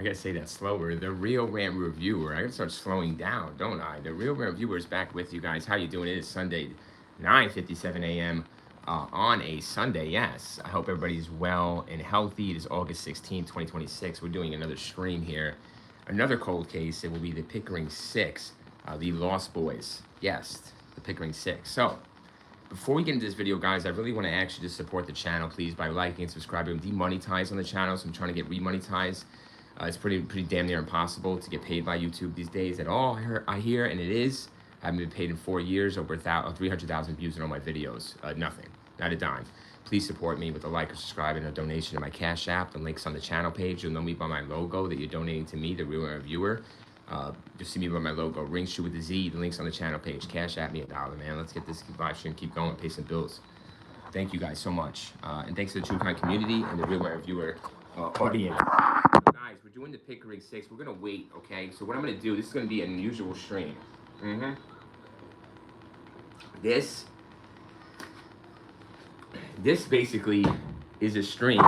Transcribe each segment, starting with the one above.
I gotta say that slower. The Real Rant Reviewer. I gotta start slowing down, don't I? The Real Rant Reviewer is back with you guys. How you doing? It is Sunday, 9:57 a.m. On a Sunday. Yes, I hope everybody's well and healthy. It is August 16th, 2026. We're doing another stream here. Another cold case. It will be the Pickering Six, the Lost Boys. Yes, the Pickering Six. So, before we get into this video, guys, I really want to ask you to support the channel, please, by liking and subscribing. I'm demonetized on the channel, so I'm trying to get remonetized. It's pretty damn near impossible to get paid by YouTube these days at all. I hear, and it is. I haven't been paid in 4 years, over 300,000 views on all my videos. Nothing, not a dime. Please support me with a like or subscribe and a donation to my Cash App. The link's on the channel page. You'll know me by my logo that you're donating to me, the Real Reviewer. Just see me by my logo, Ring Shoe with a Z. The link's on the channel page. Cash at me $1, man. Let's get this live stream, keep going, pay some bills. Thank you guys so much, and thanks to the True Crime community and the Real Reviewer audience. Guys, we're doing the Pickering Six. We're gonna wait, okay? So what I'm gonna do, this is gonna be an unusual stream. This basically is a stream.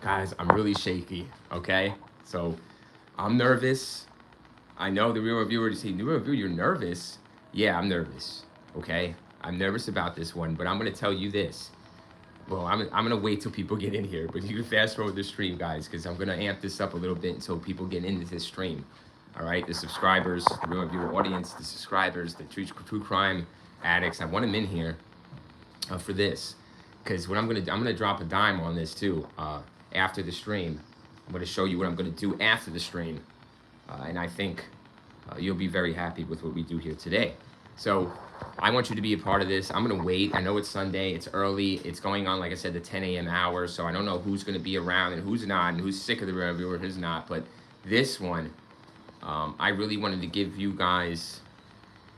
Guys, I'm really shaky, okay? So I'm nervous. I know the Real Reviewer to say, the Real Reviewer, you're nervous? Yeah, I'm nervous, okay? I'm nervous about this one, but I'm gonna tell you this. Well, I'm gonna wait till people get in here, but you can fast forward the stream, guys, because I'm gonna amp this up a little bit until people get into this stream. All right, the subscribers, the Real Reviewer audience, the subscribers, the true crime addicts. I want them in here for this, because what I'm gonna drop a dime on this too after the stream. I'm gonna show you what I'm gonna do after the stream, and I think you'll be very happy with what we do here today. So I want you to be a part of this. I'm gonna wait. I know it's Sunday, it's early, it's going on, like I said, the 10 a.m. hour, so I don't know who's gonna be around and who's not, and who's sick of the reviewer, who's not, but this one, I really wanted to give you guys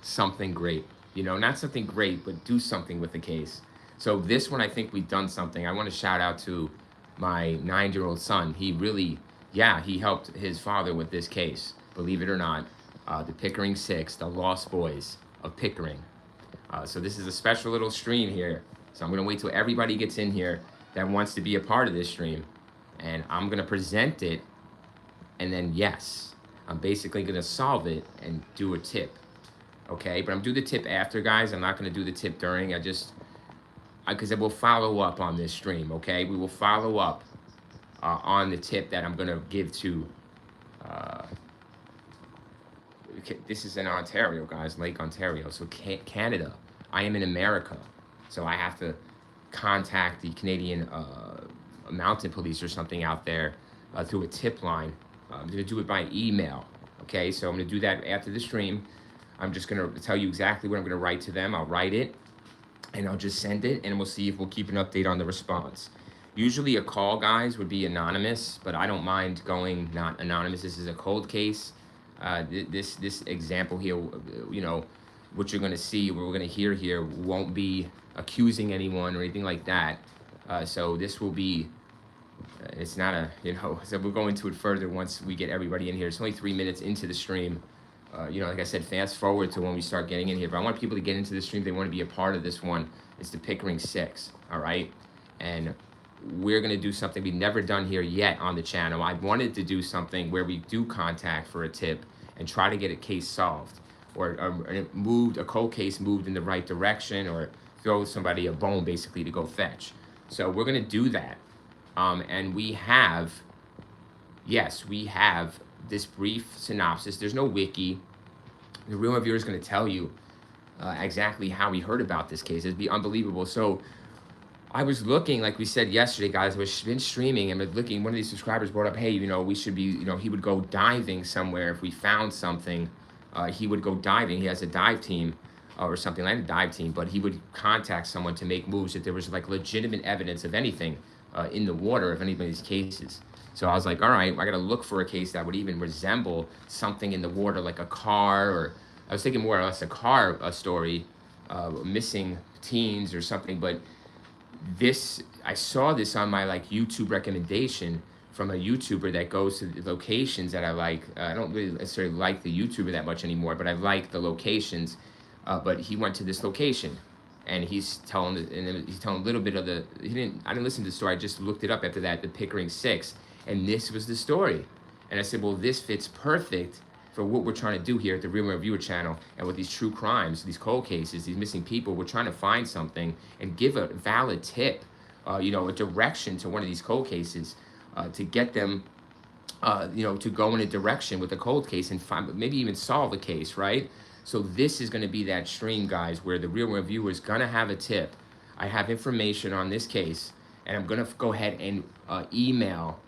something great. You know, not something great, but do something with the case. So this one, I think we've done something. I want to shout out to my 9-year-old son. He really, he helped his father with this case, believe it or not. The Pickering Six, the Lost Boys of Pickering. So this is a special little stream here. So I'm gonna wait till everybody gets in here that wants to be a part of this stream. And I'm gonna present it, and then yes, I'm basically gonna solve it and do a tip. Okay, but I'm gonna do the tip after, guys. I'm not gonna do the tip during. Because I will follow up on this stream, okay? We will follow up on the tip that I'm gonna give to, this is in Ontario, guys, Lake Ontario, so Canada. I am in America, so I have to contact the Canadian mountain police or something out there through a tip line. I'm gonna do it by email, okay? So I'm gonna do that after the stream. I'm just gonna tell you exactly what I'm gonna write to them. I'll write it, and I'll just send it, and we'll see if we'll keep an update on the response. Usually a call, guys, would be anonymous, but I don't mind going not anonymous. This is a cold case. This example here, you know, what you're gonna see, what we're gonna hear here, won't be accusing anyone or anything like that. So this will be, it's not a, you know, so we'll go into it further once we get everybody in here. It's only 3 minutes into the stream. You know, like I said, fast forward to when we start getting in here. But I want people to get into the stream. They want to be a part of this one. It's the Pickering Six, all right? And we're going to do something we've never done here yet on the channel. I wanted to do something where we do contact for a tip and try to get a case solved, or a cold case moved in the right direction, or throw somebody a bone basically to go fetch. So we're going to do that. And we have, yes, we have this brief synopsis. There's no wiki. The Real Reviewer is going to tell you exactly how he heard about this case. It'd be unbelievable. So I was looking, like we said yesterday, guys, I've been streaming and looking. One of these subscribers brought up, hey, you know, we should be, you know, he would go diving somewhere if we found something. He would go diving. He has a dive team or something, like a dive team, but he would contact someone to make moves if there was like legitimate evidence of anything in the water of anybody's cases. So I was like, all right, I got to look for a case that would even resemble something in the water, like a car, or I was thinking more or less a car story, missing teens or something. But this, I saw this on my like YouTube recommendation from a YouTuber that goes to the locations that I like. I don't really necessarily like the YouTuber that much anymore, but I like the locations. But he went to this location, and he's telling a little bit of the. I didn't listen to the story. I just looked it up after that. The Pickering Six. And this was the story. And I said, well, this fits perfect for what we're trying to do here at the Real Reviewer channel. And with these true crimes, these cold cases, these missing people, we're trying to find something and give a valid tip, you know, a direction to one of these cold cases to get them, you know, to go in a direction with a cold case and find, maybe even solve a case, right? So this is going to be that stream, guys, where the Real Reviewer is going to have a tip. I have information on this case, and I'm going to go ahead and email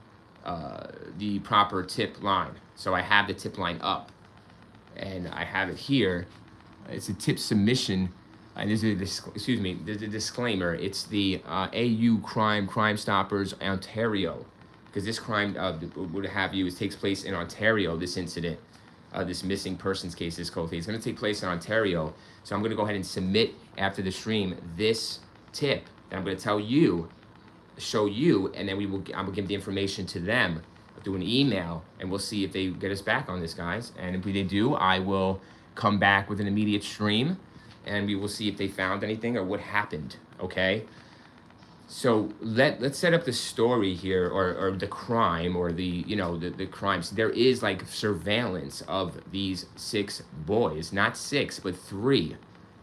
the proper tip line. So I have the tip line up, and I have it here. It's a tip submission, and there's there's a disclaimer. It's the AU Crime Stoppers Ontario, because this crime would have you, it takes place in Ontario. This incident, this missing persons case, this cold case, is going to take place in Ontario. So I'm going to go ahead and submit after the stream this tip, and I'm going to tell you, show you, and then I will give the information to them through an email, and we'll see if they get us back on this, guys. And if they do, I will come back with an immediate stream, and we will see if they found anything or what happened. Okay. So let's set up the story here, or the crime, or the, you know, the crimes. There is like surveillance of these 6 boys, not 6 but 3.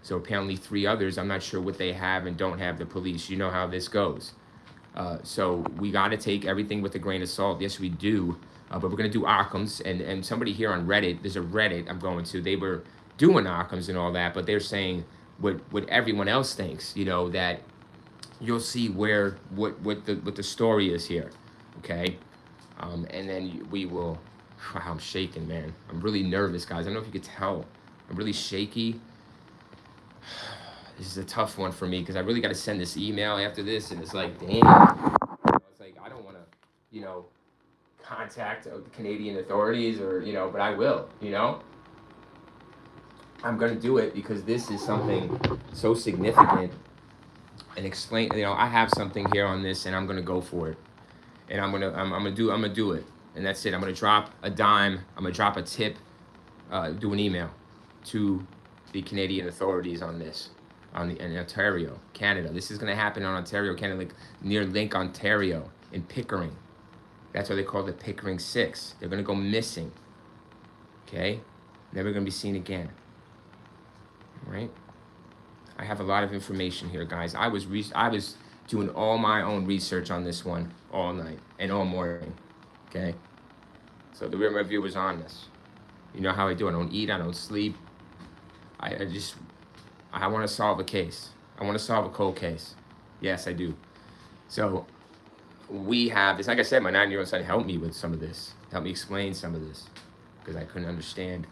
So apparently 3 others. I'm not sure what they have and don't have. The police, you know how this goes. So we got to take everything with a grain of salt. Yes, we do. But we're going to do Occam's. And somebody here on Reddit, there's a Reddit I'm going to, they were doing Occam's and all that, but they're saying what everyone else thinks, you know, that you'll see where, what the story is here. Okay. And then we will, wow, I'm shaking, man. I'm really nervous, guys. I don't know if you could tell. I'm really shaky. This is a tough one for me because I really got to send this email after this, and it's like, damn. You know, it's like, I don't want to, you know, contact the Canadian authorities, or, you know, but I will, you know. I'm going to do it because this is something so significant, and explain, you know, I have something here on this, and I'm going to go for it. And I'm going to do it. And that's it. I'm going to drop a dime. I'm going to drop a tip, do an email to the Canadian authorities on this. In Ontario, Canada. This is going to happen in Ontario, Canada, like near Lake Ontario in Pickering. That's why they call it Pickering 6. They're going to go missing. Okay? Never going to be seen again. All right? I have a lot of information here, guys. I was doing all my own research on this one all night and all morning. Okay? So the Real Review was on this. You know how I do. I don't eat. I don't sleep. I want to solve a case. I want to solve a cold case. Yes, I do. So we have this. Like I said, my 9-year-old son helped me with some of this. Helped me explain some of this because I couldn't understand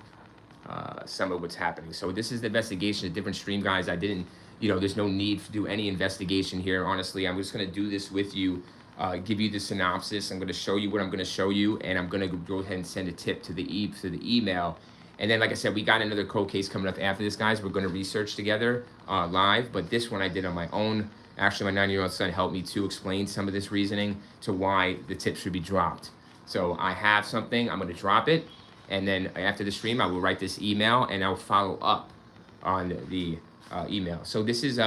some of what's happening. So this is the investigation of different stream, guys. I didn't, you know, there's no need to do any investigation here. Honestly, I'm just going to do this with you, give you the synopsis. I'm going to show you what I'm going to show you, and I'm going to go ahead and send a tip to the email. And then, like I said, we got another cold case coming up after this, guys. We're going to research together live. But this one I did on my own. Actually, my 9-year-old son helped me to explain some of this reasoning to why the tip should be dropped. So I have something. I'm going to drop it. And then after the stream, I will write this email, and I'll follow up on the email. So this is,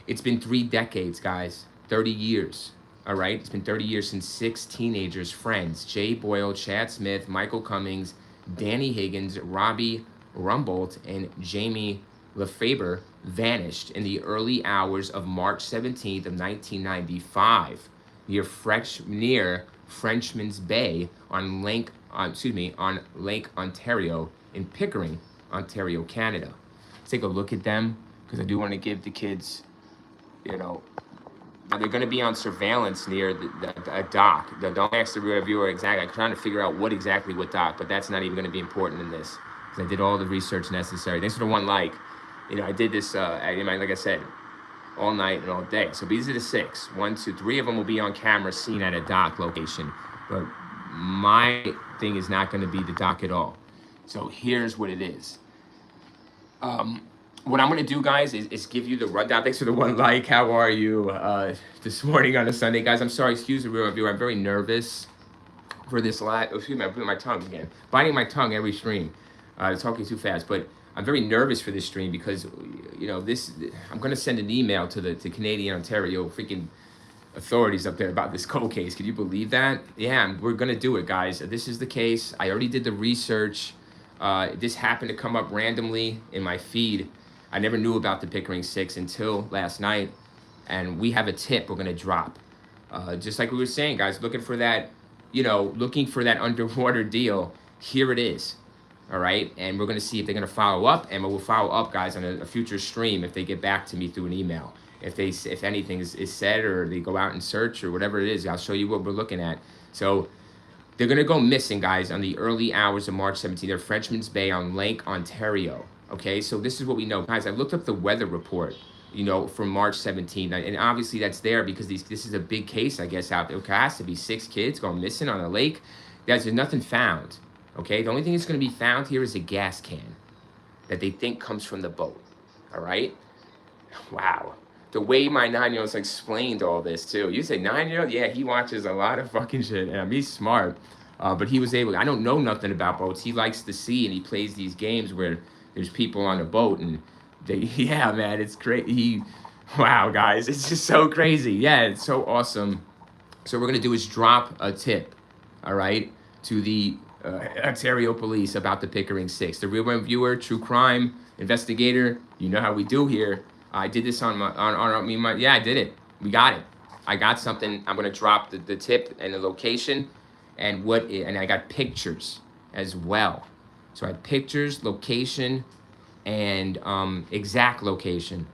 it's been 3 decades, guys. 30 years. All right? It's been 30 years since 6 teenagers, friends, Jay Boyle, Chad Smith, Michael Cummings, Danny Higgins, Robbie Rumbold, and Jamie Lefebvre vanished in the early hours of March 17th of 1995 near Frenchman's Bay on Lake Ontario in Pickering, Ontario, Canada. Let's take a look at them because I do want to give the kids, you know, they're going to be on surveillance near a dock. Don't ask the reviewer exactly. I'm trying to figure out what dock, but that's not even going to be important in this because I did all the research necessary. Thanks for the 1 like. You know, I did this, like I said, all night and all day. So these are the 6. 1, 2, 3 of them will be on camera seen at a dock location. But my thing is not going to be the dock at all. So here's what it is. What I'm going to do, guys, is give you the rundown. Thanks for the 1 like. How are you this morning on a Sunday? Guys, I'm sorry. Excuse the real reviewer. I'm very nervous for this live. Oh, excuse me. I'm putting my tongue again. Biting my tongue every stream. Talking too fast. But I'm very nervous for this stream because, you know, I'm going to send an email to Canadian Ontario freaking authorities up there about this cold case. Can you believe that? Yeah, we're gonna do it, guys. This is the case. I already did the research. This happened to come up randomly in my feed. I never knew about the Pickering 6 until last night, and we have a tip we're gonna drop. Just like we were saying, guys, looking for that, looking for that underwater deal. Here it is. All right, and we're gonna see if they're gonna follow up, and we'll follow up, guys, on a future stream if they get back to me through an email. If anything is said, or they go out and search, or whatever it is, I'll show you what we're looking at. So they're gonna go missing, guys, on the early hours of March 17th. They're Frenchman's Bay on Lake Ontario. Okay, so this is what we know, guys. I looked up the weather report, from March 17th, and obviously that's there because this is a big case, I guess, out there. It has to be 6 kids going missing on a lake. Guys, there's nothing found. Okay, the only thing that's going to be found here is a gas can that they think comes from the boat. All right? Wow. The way my 9-year-old explained all this, too. You say 9-year-old? Yeah, he watches a lot of fucking shit. He's smart. But he was able, I don't know nothing about boats. He likes the sea, and he plays these games where there's people on a boat, and yeah, man, it's crazy. Wow, guys, it's just so crazy. Yeah, it's so awesome. So what we're going to do is drop a tip, all right, to the Ontario police about the Pickering 6. The real viewer, true crime investigator. You know how we do here. I did this on yeah, I did it. We got it. I got something. I'm gonna drop the tip and the location, and I got pictures as well. So I had pictures, location, and exact location.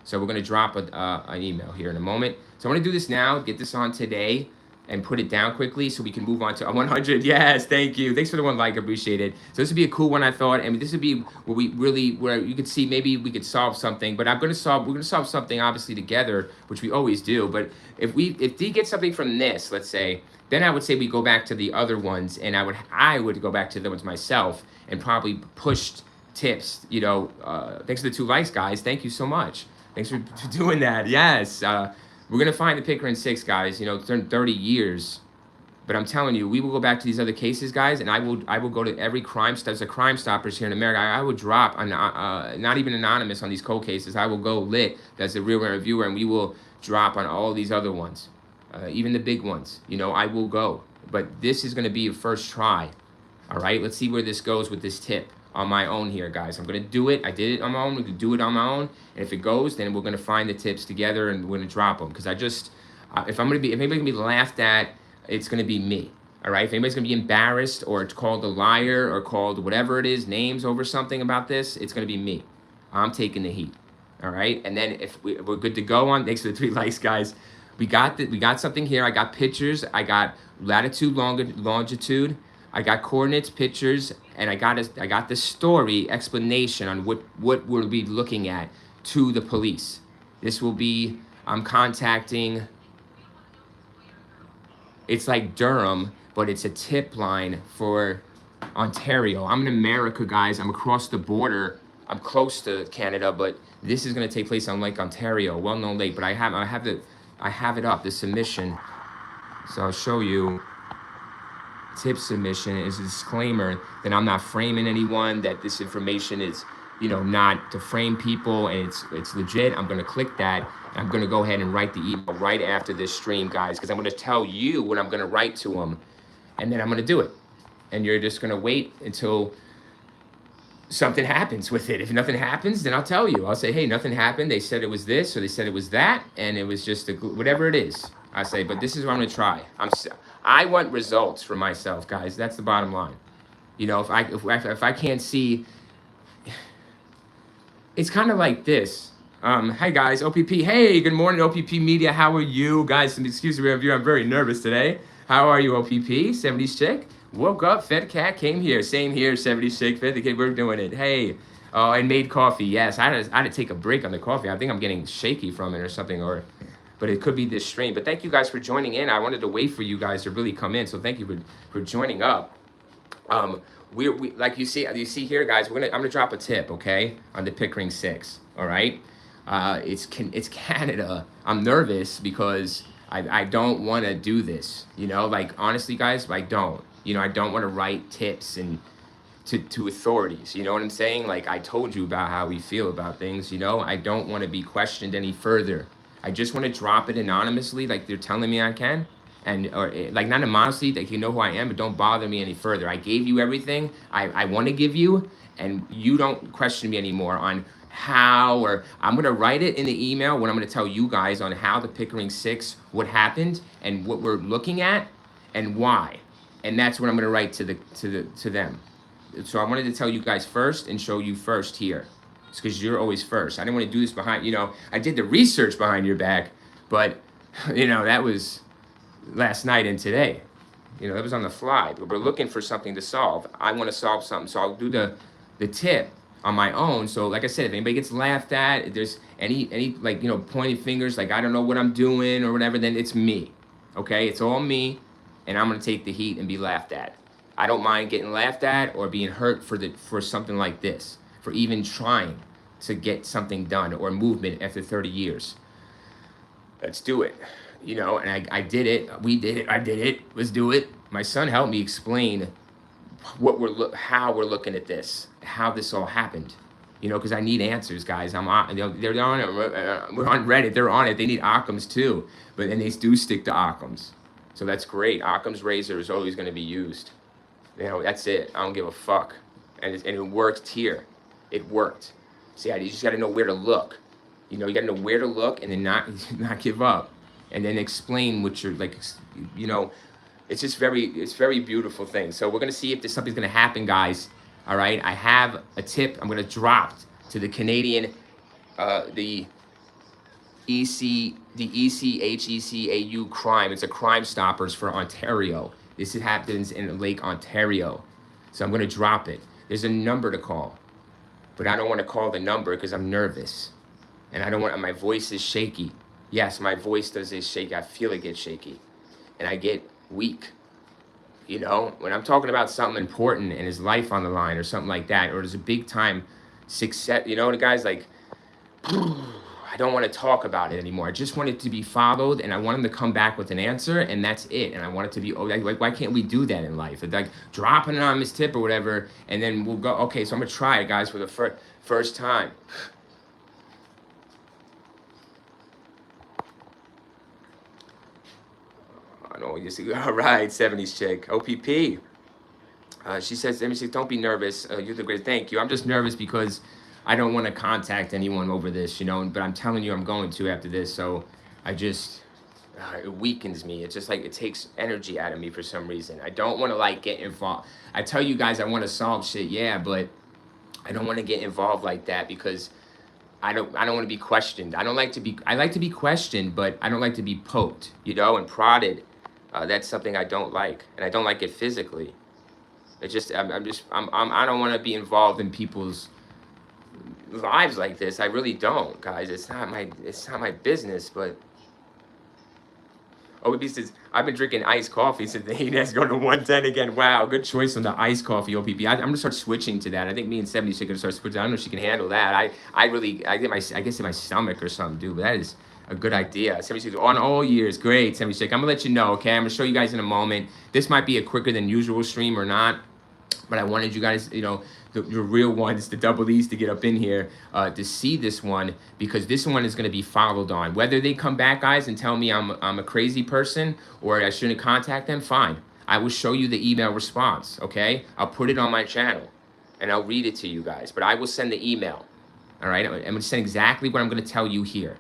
So we're gonna drop an email here in a moment. So I'm gonna do this now. Get this on today, and put it down quickly so we can move on to 100. Yes, thank you. Thanks for the 1 like, appreciate it. So this would be a cool one, I thought. I mean, this would be where you could see maybe we could solve something. But we're gonna solve something obviously together, which we always do. But if D gets something from this, let's say, then I would say we go back to the other ones, and I would go back to the ones myself and probably pushed tips. Thanks for the 2 likes, guys. Thank you so much. Thanks for doing that. Yes. We're going to find the Pickering 6, guys, 30 years. But I'm telling you, we will go back to these other cases, guys, and I will go to every crime stop. There's a Crime Stoppers here in America. I will drop, not even anonymous on these cold cases. I will go lit as a real reviewer, and we will drop on all these other ones, even the big ones. I will go. But this is going to be a first try. All right, let's see where this goes with this tip on my own here, guys. I'm going to do it. I did it on my own. We can do it on my own. And if it goes, then we're going to find the tips together, and we're going to drop them. Because if anybody's going to be laughed at, it's going to be me. All right? If anybody's going to be embarrassed or called a liar or called whatever it is, names over something about this, it's going to be me. I'm taking the heat. All right? And then if we're good to go on, thanks for the 3 likes, guys. We got something here. I got pictures. I got latitude, longitude. I got coordinates, pictures, and I got the story explanation on what we'll be looking at to the police. This will be, I'm contacting, it's like Durham, but it's a tip line for Ontario. I'm in America, guys. I'm across the border. I'm close to Canada, but this is going to take place on Lake Ontario, well-known lake. But I have it up, the submission. So I'll show you. Tip submission is a disclaimer that I'm not framing anyone, that this information is, not to frame people, and it's legit. I'm going to click that. And I'm going to go ahead and write the email right after this stream, guys, because I'm going to tell you what I'm going to write to them, and then I'm going to do it. And you're just going to wait until something happens with it. If nothing happens, then I'll tell you. I'll say, hey, nothing happened. They said it was this, or they said it was that, and it was just whatever it is. I say, but this is what I'm going to try. I want results for myself, guys. That's the bottom line. If I can't see, it's kind of like this. Hi guys, OPP. Hey, good morning, OPP Media. How are you guys? Excuse me, review. I'm very nervous today. How are you, OPP? 70s chick. Woke up, fed cat, came here. Same here, 70s chick, fed the kid. We're doing it. Hey, I made coffee. Yes, I had to take a break on the coffee. I think I'm getting shaky from it or something, but it could be this stream. But thank you guys for joining in. I wanted to wait for you guys to really come in, so thank you for joining up. We like you see here, guys. I'm gonna drop a tip, okay, on the Pickering 6. All right, it's Canada. I'm nervous because I don't want to do this. Honestly, guys, I don't. I don't want to write tips and to authorities. You know what I'm saying? I told you about how we feel about things. I don't want to be questioned any further. I just want to drop it anonymously, like they're telling me I can, and or like not anonymously, like you know who I am, but don't bother me any further. I gave you everything I want to give you, and you don't question me anymore on how, or I'm gonna write it in the email when I'm gonna tell you guys on how the Pickering 6, what happened, and what we're looking at, and why, and that's what I'm gonna write to them. So I wanted to tell you guys first and show you first here. It's because you're always first. I didn't want to do this behind, I did the research behind your back, but, that was last night and today. That was on the fly. But we're looking for something to solve. I want to solve something, so I'll do the tip on my own. So like I said, if anybody gets laughed at, if there's any like, pointing fingers, like I don't know what I'm doing or whatever, then it's me. Okay? It's all me, and I'm going to take the heat and be laughed at. I don't mind getting laughed at or being hurt for something like this, for even trying to get something done or movement after 30 years. Let's do it. And I did it. We did it. I did it. Let's do it. My son helped me explain how we're looking at this, how this all happened. Because I need answers, guys. I'm on. They're on it. We're on Reddit. They're on it. They need Occam's too, but then they do stick to Occam's. So that's great. Occam's razor is always going to be used. That's it. I don't give a fuck. And it worked here. It worked. See, you just got to know where to look. You got to know where to look and then not give up. And then explain what you're like, it's just it's very beautiful thing. So we're going to see if something's going to happen, guys. All right. I have a tip I'm going to drop to the Canadian, the ECHECAU crime. It's a Crime Stoppers for Ontario. This happens in Lake Ontario. So I'm going to drop it. There's a number to call, but I don't want to call the number because I'm nervous. And I don't want, my voice is shaky. Yes, my voice is shaky. I feel it get shaky. And I get weak. When I'm talking about something important and his life on the line or something like that, or there's a big time success, the guy's like, I don't want to talk about it anymore. I just want it to be followed, and I want him to come back with an answer, and that's it. And I want it to be, like, why can't we do that in life? It's like, drop an anonymous tip or whatever, and then we'll go, okay, so I'm going to try it, guys, for the first time. I know, you see, all right, 70s chick, OPP. She says, don't be nervous. You're the great. Thank you. I'm just nervous because I don't want to contact anyone over this, but I'm telling you I'm going to after this. So I just, it weakens me. It's just like it takes energy out of me for some reason. I don't want to like get involved. I tell you guys I want to solve shit, yeah, but I don't want to get involved like that because I don't want to be questioned. I like to be questioned, but I don't like to be poked, and prodded. That's something I don't like, and I don't like it physically. It's just I don't want to be involved in people's lives like this. I really don't, guys. It's not my business. But OBB says I've been drinking iced coffee since the heat has gone to 110 again. Wow, good choice on the iced coffee, OPP. I'm gonna start switching to that. I think me and 70 are gonna start switching. I don't know if she can handle that. I guess in my stomach or something, dude. But that is a good idea. 76 on all years. Great, 76. I'm gonna let you know, okay? I'm gonna show you guys in a moment. This might be a quicker than usual stream or not, but I wanted you guys, the real ones, the double E's, to get up in here to see this one, because this one is gonna be followed on. Whether they come back, guys, and tell me I'm a crazy person or I shouldn't contact them, fine. I will show you the email response, okay? I'll put it on my channel and I'll read it to you guys, but I will send the email, all right? I'm gonna send exactly what I'm gonna tell you here.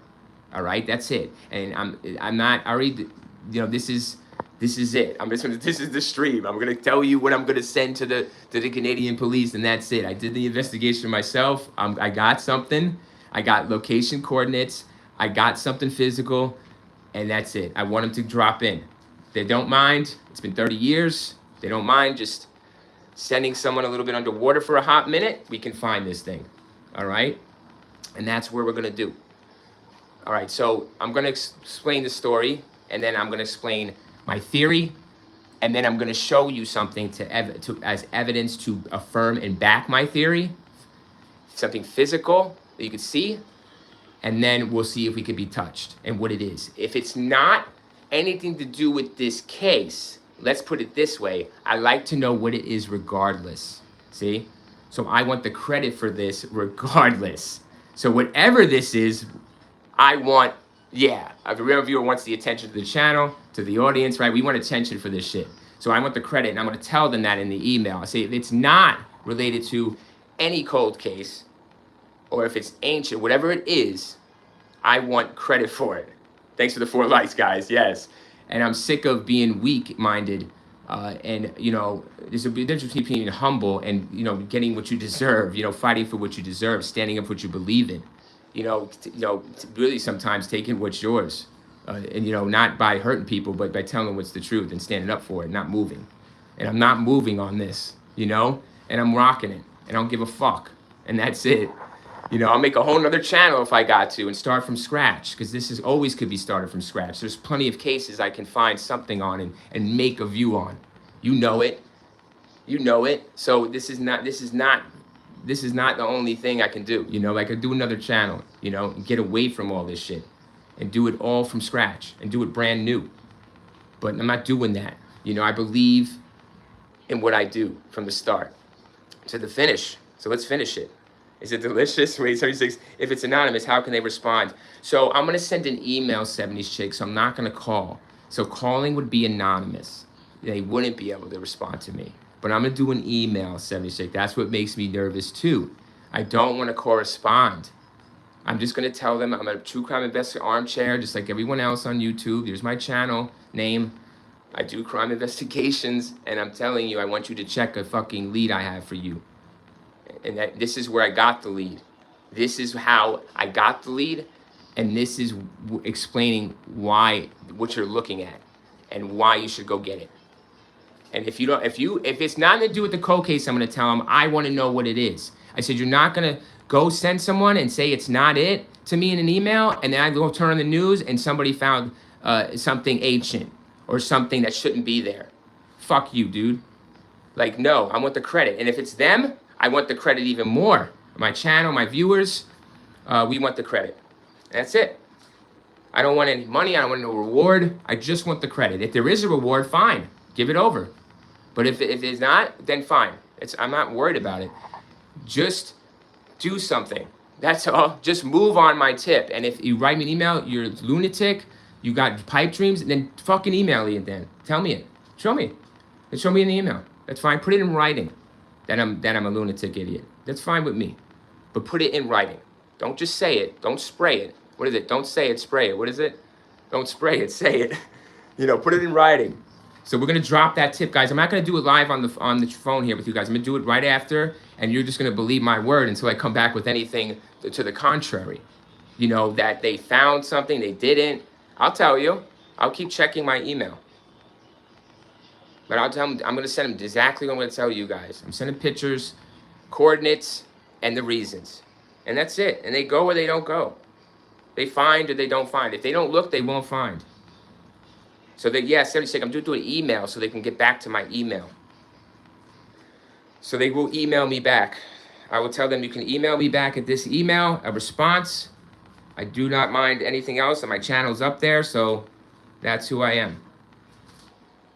All right, that's it. And I'm not already, this is it. This is the stream. I'm gonna tell you what I'm gonna send to the Canadian police, and that's it. I did the investigation myself. I got something. I got location coordinates. I got something physical, and that's it. I want them to drop in. They don't mind. It's been 30 years. They don't mind just sending someone a little bit underwater for a hot minute. We can find this thing. All right, and that's where we're gonna do. All right, so I'm going to explain the story, and then I'm going to explain my theory, and then I'm going to show you something as evidence to affirm and back my theory, something physical that you can see, and then we'll see if we can be touched and what it is. If it's not anything to do with this case, let's put it this way, I like to know what it is regardless, see? So I want the credit for this regardless. So whatever this is, I want Yeah, if a real viewer wants the attention to the channel, to the audience, right? We want attention for this shit. So I want the credit, and I'm going to tell them that in the email. I say if it's not related to any cold case, or if it's ancient, whatever it is, I want credit for it. Thanks for the 4 likes, guys. Yes. And I'm sick of being weak-minded. And, you know, there's a difference between being humble and, you know, getting what you deserve, you know, fighting for what you deserve, standing up for what you believe in, really sometimes taking what's yours. And, you know, not by hurting people, but by telling them what's the truth and standing up for it, not moving. And I'm not moving on this, you know, and I'm rocking it. And I don't give a fuck. And that's it. You know, I'll make a whole nother channel if I got to and start from scratch, because this is always could be started from scratch. There's plenty of cases I can find something on and make a view on. You know it. You know it. So this is not the only thing I can do. You know, I could do another channel, you know, and get away from all this shit and do it all from scratch and do it brand new. But I'm not doing that. You know, I believe in what I do from the start to the finish. So let's finish it. Is it delicious? Wait, 76. If it's anonymous, how can they respond? So I'm going to send an email, 70s chick, so I'm not going to call. So calling would be anonymous. They wouldn't be able to respond to me. But I'm going to do an email, 70s chick. That's what makes me nervous, too. I don't want to correspond. I'm just going to tell them I'm a true crime investigator armchair, just like everyone else on YouTube. Here's my channel name. I do crime investigations, and I'm telling you, I want you to check a fucking lead I have for you. And this is where I got the lead. This is how I got the lead, and this is explaining what you're looking at, and why you should go get it. And if it's nothing to do with the cold case, I'm gonna tell them I want to know what it is. I said you're not gonna go send someone and say it's not it to me in an email, and then I go turn on the news and somebody found something ancient or something that shouldn't be there. Fuck you, dude. Like, no, I want the credit, and if it's them, I want the credit even more. My channel, my viewers, we want the credit. That's it. I don't want any money. I don't want no reward. I just want the credit. If there is a reward, fine. Give it over. But if it's not, then fine. I'm not worried about it. Just do something. That's all. Just move on my tip. And if you write me an email, you're a lunatic, you got pipe dreams, then fucking email me then. Tell me it. Show me. And show me in the email. That's fine. Put it in writing. That I'm a lunatic idiot. That's fine with me. But put it in writing. Don't just say it. Don't spray it. What is it? Don't say it, spray it. What is it? Don't spray it, say it. You know, put it in writing. So we're gonna drop that tip, guys. I'm not gonna do it live on the phone here with you guys. I'm gonna do it right after, and you're just gonna believe my word until I come back with anything to the contrary. You know, that they found something, they didn't. I'll tell you. I'll keep checking my email. But I'll tell them, I'm going to send them exactly what I'm going to tell you guys. I'm sending pictures, coordinates, and the reasons. And that's it. And they go or they don't go. They find or they don't find. If they don't look, they won't find. So that, yeah, 76, I'm doing an email so they can get back to my email. So they will email me back. I will tell them you can email me back at this email, a response. I do not mind anything else, and my channel's up there, so that's who I am.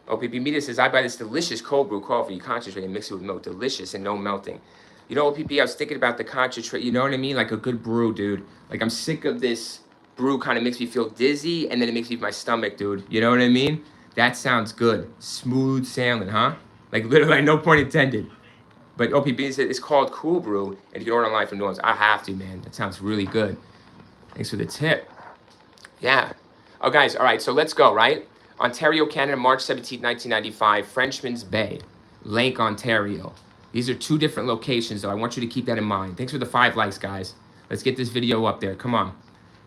OPP Media says, I buy this delicious cold brew coffee, concentrate and mix it with milk. Delicious and no melting. You know, OPP, I was thinking about the concentrate, you know what I mean? Like a good brew, dude. Like, I'm sick of this brew, kind of makes me feel dizzy, and then it makes me my stomach, dude. You know what I mean? That sounds good. Smooth sailing, huh? Like, literally, no point intended. But OPP says it's called Cool Brew, and if you order online from New Orleans, I have to, man. That sounds really good. Thanks for the tip. Yeah. Oh, guys, all right, so let's go, right? Ontario, Canada, March 17, 1995, Frenchman's Bay, Lake Ontario. These are 2 different locations, though. I want you to keep that in mind. Thanks for the 5 likes, guys. Let's get this video up there. Come on.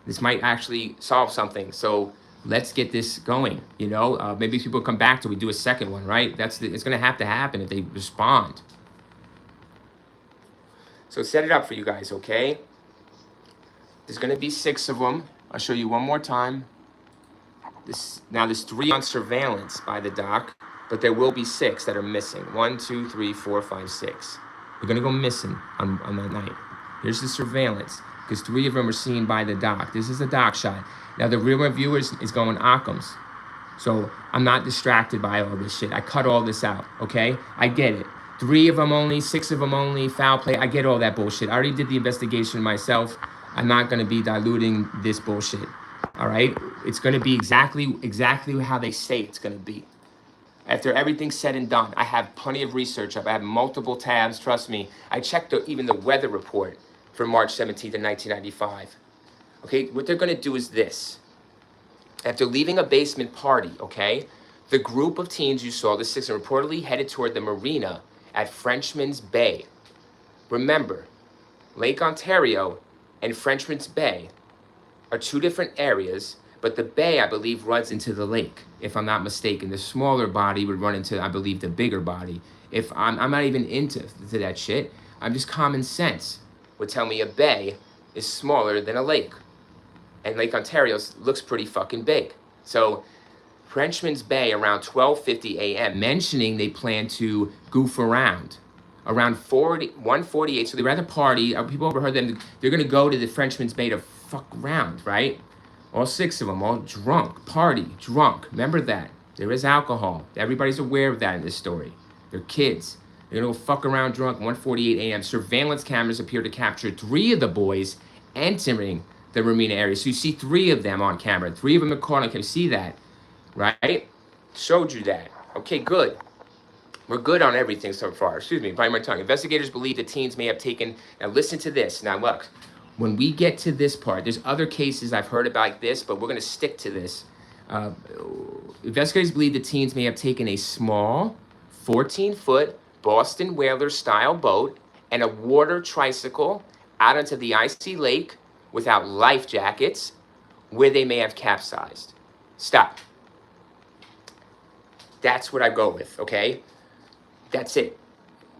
This might actually solve something. So let's get this going, you know? Maybe people come back till we do a second one, right? It's going to happen if they respond. So set it up for you guys, okay? There's going to be 6 of them. I'll show you one more time. Now there's 3 on surveillance by the doc, but there will be 6 that are missing. 1, 2, 3, 4, 5, 6. They're gonna go missing on that night. Here's the surveillance, because 3 of them are seen by the doc. This is the doc shot. Now the real reviewer is going Occam's. So I'm not distracted by all this shit. I cut all this out, okay? I get it. 3 of them only, 6 of them only, foul play. I get all that bullshit. I already did the investigation myself. I'm not gonna be diluting this bullshit. All right, it's going to be exactly how they say it's going to be. After everything's said and done, I have plenty of research up. I have multiple tabs. Trust me. I checked even the weather report for March 17th of 1995. Okay, what they're going to do is this. After leaving a basement party, okay, the group of teens you saw, the six, reportedly headed toward the marina at Frenchman's Bay. Remember, Lake Ontario and Frenchman's Bay are two different areas, but the bay, I believe, runs into the lake, if I'm not mistaken. The smaller body would run into, I believe, the bigger body. If I'm not even into that shit. I'm just common sense would tell me a bay is smaller than a lake. And Lake Ontario looks pretty fucking big. So Frenchman's Bay around 12:50 a.m., mentioning they plan to goof around. Around 1:48, so they were at a party. People overheard them. They're going to go to the Frenchman's Bay to fuck around, right? All six of them, all drunk, party, drunk. Remember that. There is alcohol. Everybody's aware of that in this story. They're kids. They're going to go fuck around drunk, 1:48 a.m. Surveillance cameras appear to capture 3 of the boys entering the marina area. So you see 3 of them on camera. 3 of them are caught on camera. See that, right? Showed you that. Okay, good. We're good on everything so far. Excuse me, biting my tongue. Investigators believe the teens may have taken... Now listen to this. Now look, when we get to this part, there's other cases I've heard about this, but we're going to stick to this. Investigators believe the teens may have taken a small 14-foot Boston Whaler-style boat and a water tricycle out onto the icy lake without life jackets, where they may have capsized. Stop. That's what I go with, okay? That's it.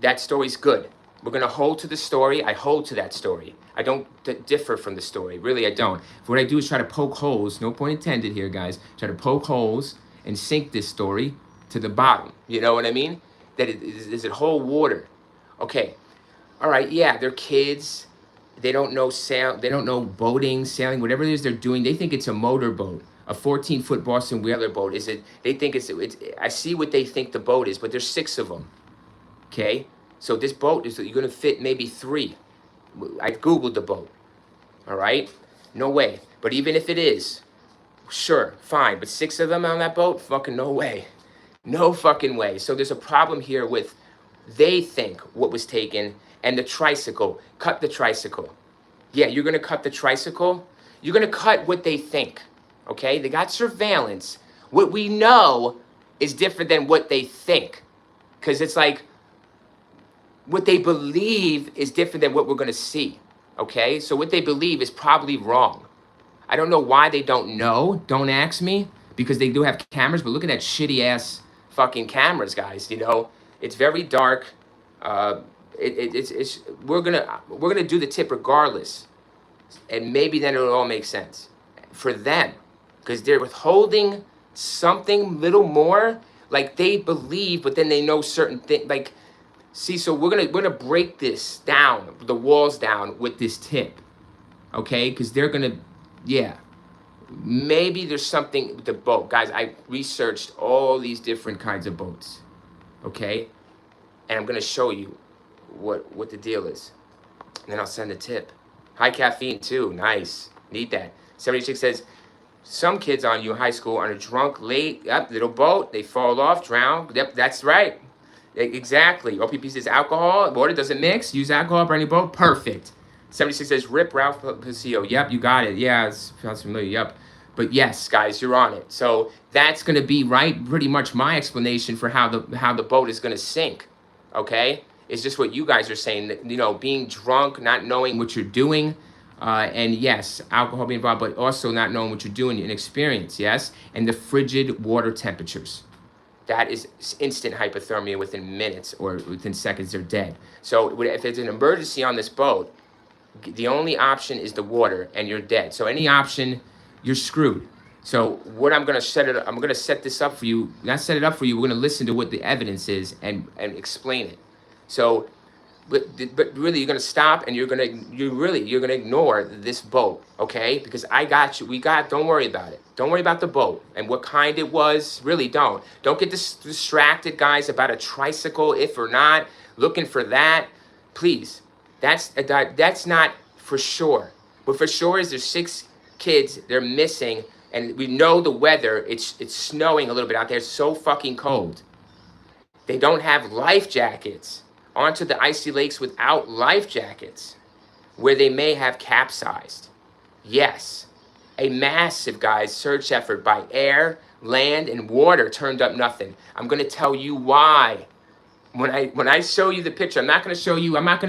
That story's good. We're going to hold to the story. I hold to that story. I don't differ from the story. Really, I don't. What I do is try to poke holes, no point intended here, guys, try to poke holes and sink this story to the bottom. You know what I mean? That is it whole water. Okay. All right, yeah, they're kids. They don't know they don't know boating, sailing, whatever it is they're doing. They think it's a motorboat. A 14-foot Boston Whaler boat. They think it's, I see what they think the boat is, but there's 6 of them. Okay? So this boat is, you're going to fit maybe 3. I Googled the boat. All right? No way. But even if it is, sure, fine. But 6 of them on that boat? Fucking no way. No fucking way. So there's a problem here with, they think what was taken, and the tricycle. Cut the tricycle. Yeah, you're going to cut the tricycle? You're going to cut what they think. Okay, they got surveillance. What we know is different than what they think. Because it's like, what they believe is different than what we're going to see. Okay, so what they believe is probably wrong. I don't know why they don't know. Don't ask me. Because they do have cameras, but look at that shitty ass fucking cameras, guys. You know, it's very dark. We're gonna do the tip regardless. And maybe then it'll all make sense. For them. Because they're withholding something little more, like they believe, but then they know certain things. Like, see, so we're gonna break this down, the walls down with this tip, okay? Because they're gonna, yeah, maybe there's something with the boat, guys. I researched all these different kinds of boats, okay? And I'm gonna show you what the deal is, and then I'll send a tip. High caffeine too, nice, need that. 76 says. Some kids on you in high school on a drunk, late, yep, little boat, they fall off, drown. Yep, that's right. Exactly. OPP says alcohol, water doesn't mix. Use alcohol for any boat. Perfect. 76 says Rip Ralph Pasillo. Yep, you got it. Yeah, it sounds familiar. Yep. But yes, guys, you're on it. So that's going to be pretty much my explanation for how the boat is going to sink. Okay? It's just what you guys are saying. That, you know, being drunk, not knowing what you're doing. And yes, alcohol being involved, but also not knowing what you're doing, inexperience, yes? And the frigid water temperatures. That is instant hypothermia within minutes or within seconds, they're dead. So if there's an emergency on this boat, the only option is the water and you're dead. So any option, you're screwed. So what I'm going to set this up for you, not set it up for you, we're going to listen to what the evidence is and explain it. So But really, you're gonna stop and you're gonna ignore this boat, okay? Because I got you. Don't worry about it. Don't worry about the boat and what kind it was. Really, don't. Don't get distracted, guys, about a tricycle, if or not. Looking for that, please. That's not for sure. What for sure is there's 6 kids, they're missing, and we know the weather, it's snowing a little bit out there, it's so fucking cold. They don't have life jackets onto the icy lakes without life jackets, where they may have capsized. Yes, a massive, guys, search effort by air, land, and water turned up nothing. I'm gonna tell you why. When I show you the picture, I'm not gonna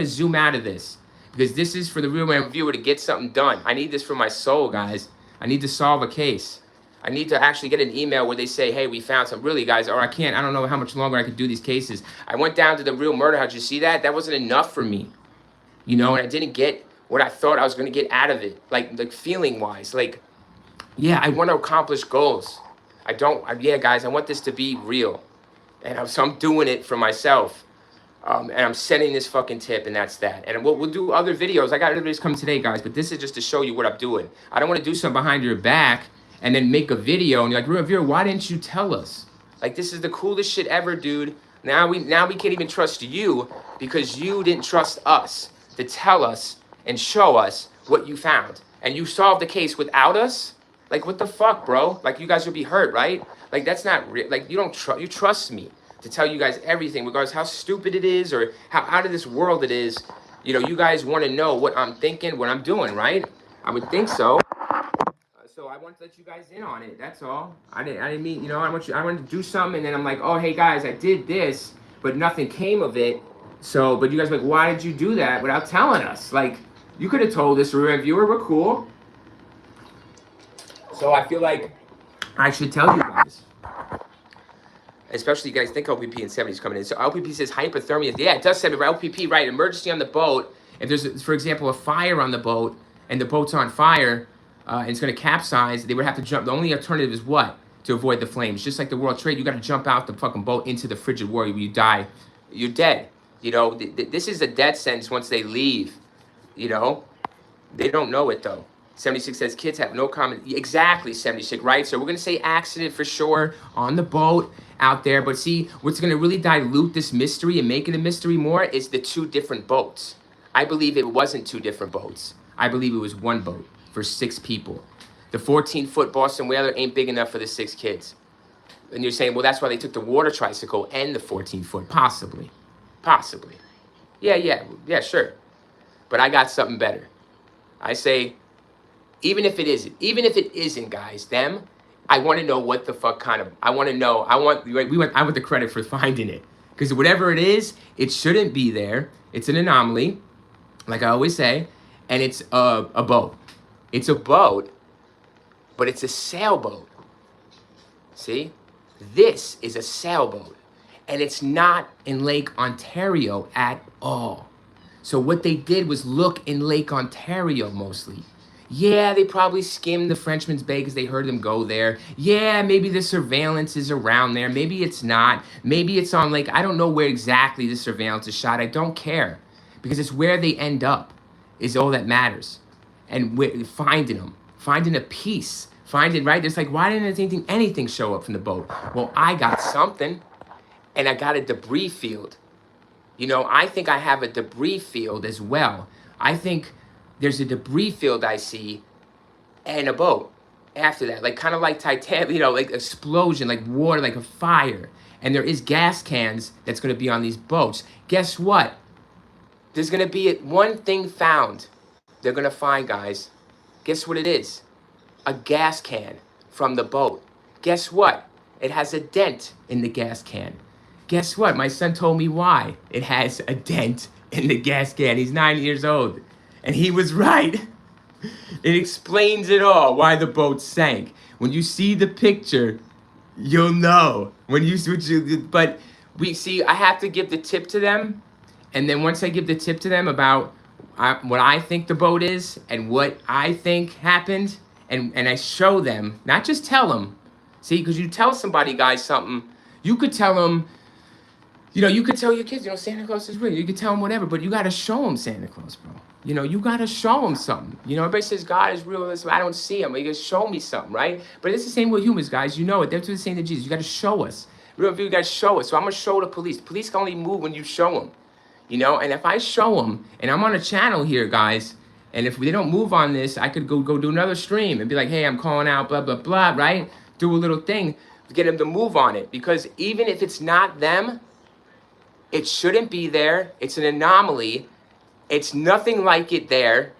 zoom out of this, because this is for the real man viewer to get something done. I need this for my soul, guys. I need to solve a case. I need to actually get an email where they say, hey, we found some, really, guys, or I don't know how much longer I could do these cases. I went down to the real murder house. You see that? That wasn't enough for me, you know, and I didn't get what I thought I was going to get out of it, like feeling-wise. Like, yeah, I want to accomplish goals. Yeah, guys, I want this to be real. And so I'm doing it for myself. And I'm sending this fucking tip, and that's that. And we'll do other videos. I got other videos coming today, guys, but this is just to show you what I'm doing. I don't want to do something behind your back and then make a video and you're like, reviewer, why didn't you tell us? Like, this is the coolest shit ever, dude. Now we can't even trust you because you didn't trust us to tell us and show us what you found. And you solved the case without us? Like, what the fuck, bro? Like, you guys would be hurt, right? Like, that's not real. Like, you trust me to tell you guys everything, regardless how stupid it is or how out of this world it is. You know, you guys want to know what I'm thinking, what I'm doing, right? I would think so. So I want to let you guys in on it. That's all. I didn't mean, you know, I wanted to do something, and then I'm like, oh, hey guys, I did this, but nothing came of it. So, but you guys are like, why did you do that without telling us? Like, you could have told us, reviewer, we're cool. So I feel like I should tell you guys. Especially, you guys think LPP in 70 is coming in. So LPP says hypothermia. Yeah, it does say LPP, right? Emergency on the boat. If there's, for example, a fire on the boat and the boat's on fire and it's going to capsize, they would have to jump. The only alternative is what? To avoid the flames. Just like the World Trade, you got to jump out the fucking boat into the frigid water. You die. You're dead. You know, this is a death sentence once they leave. You know, they don't know it though. 76 says kids have no common. Exactly, 76, right? So we're going to say accident for sure on the boat out there. But see, what's going to really dilute this mystery and make it a mystery more is the two different boats. I believe it wasn't two different boats. I believe it was one boat for 6 people. The 14-foot Boston Whaler ain't big enough for the 6 kids. And you're saying, well, that's why they took the water tricycle and the 14-foot. Possibly. Possibly. Yeah, sure. But I got something better. I say, even if it isn't, guys, them, I want to know what the fuck kind of, I want to know, I want the credit for finding it. Because whatever it is, it shouldn't be there. It's an anomaly, like I always say, and it's a boat. It's a boat, but it's a sailboat. See? This is a sailboat, and it's not in Lake Ontario at all. So what they did was look in Lake Ontario mostly. Yeah, they probably skimmed the Frenchman's Bay because they heard them go there. Yeah, maybe the surveillance is around there. Maybe it's not. Maybe it's on Lake. I don't know where exactly the surveillance is shot. I don't care because it's where they end up is all that matters. And finding them, finding a piece, finding, right? It's like, why didn't anything show up from the boat? Well, I got something, and I got a debris field. You know, I think I have a debris field as well. I think there's a debris field I see and a boat after that, like kind of like Titanic, you know, like explosion, like water, like a fire. And there is gas cans that's going to be on these boats. Guess what? There's going to be one thing found. They're going to find, guys. Guess what it is? A gas can from the boat. Guess what? It has a dent in the gas can. Guess what? My son told me why it has a dent in the gas can. He's 9 years old. And he was right. It explains it all, why the boat sank. When you see the picture, you'll know. But we see, I have to give the tip to them. And then once I give the tip to them about what I think the boat is and what I think happened, and I show them, not just tell them. See, because you tell somebody, guys, something, you could tell them, you know, you could tell your kids, you know, Santa Claus is real. You could tell them whatever, but you got to show them Santa Claus, bro. You know, you got to show them something. You know, everybody says God is real. I don't see him. You got to show me something, right? But it's the same with humans, guys. You know it. They're the same to Jesus. You got to show us. Real, you got to show us. So I'm going to show the police. Police can only move when you show them. You know, and if I show them, and I'm on a channel here, guys, And if they don't move on this, I could go do another stream and be like, hey, I'm calling out, blah, blah, blah, right? Do a little thing to get them to move on it. Because even if it's not them, it shouldn't be there. It's an anomaly. It's nothing like it there.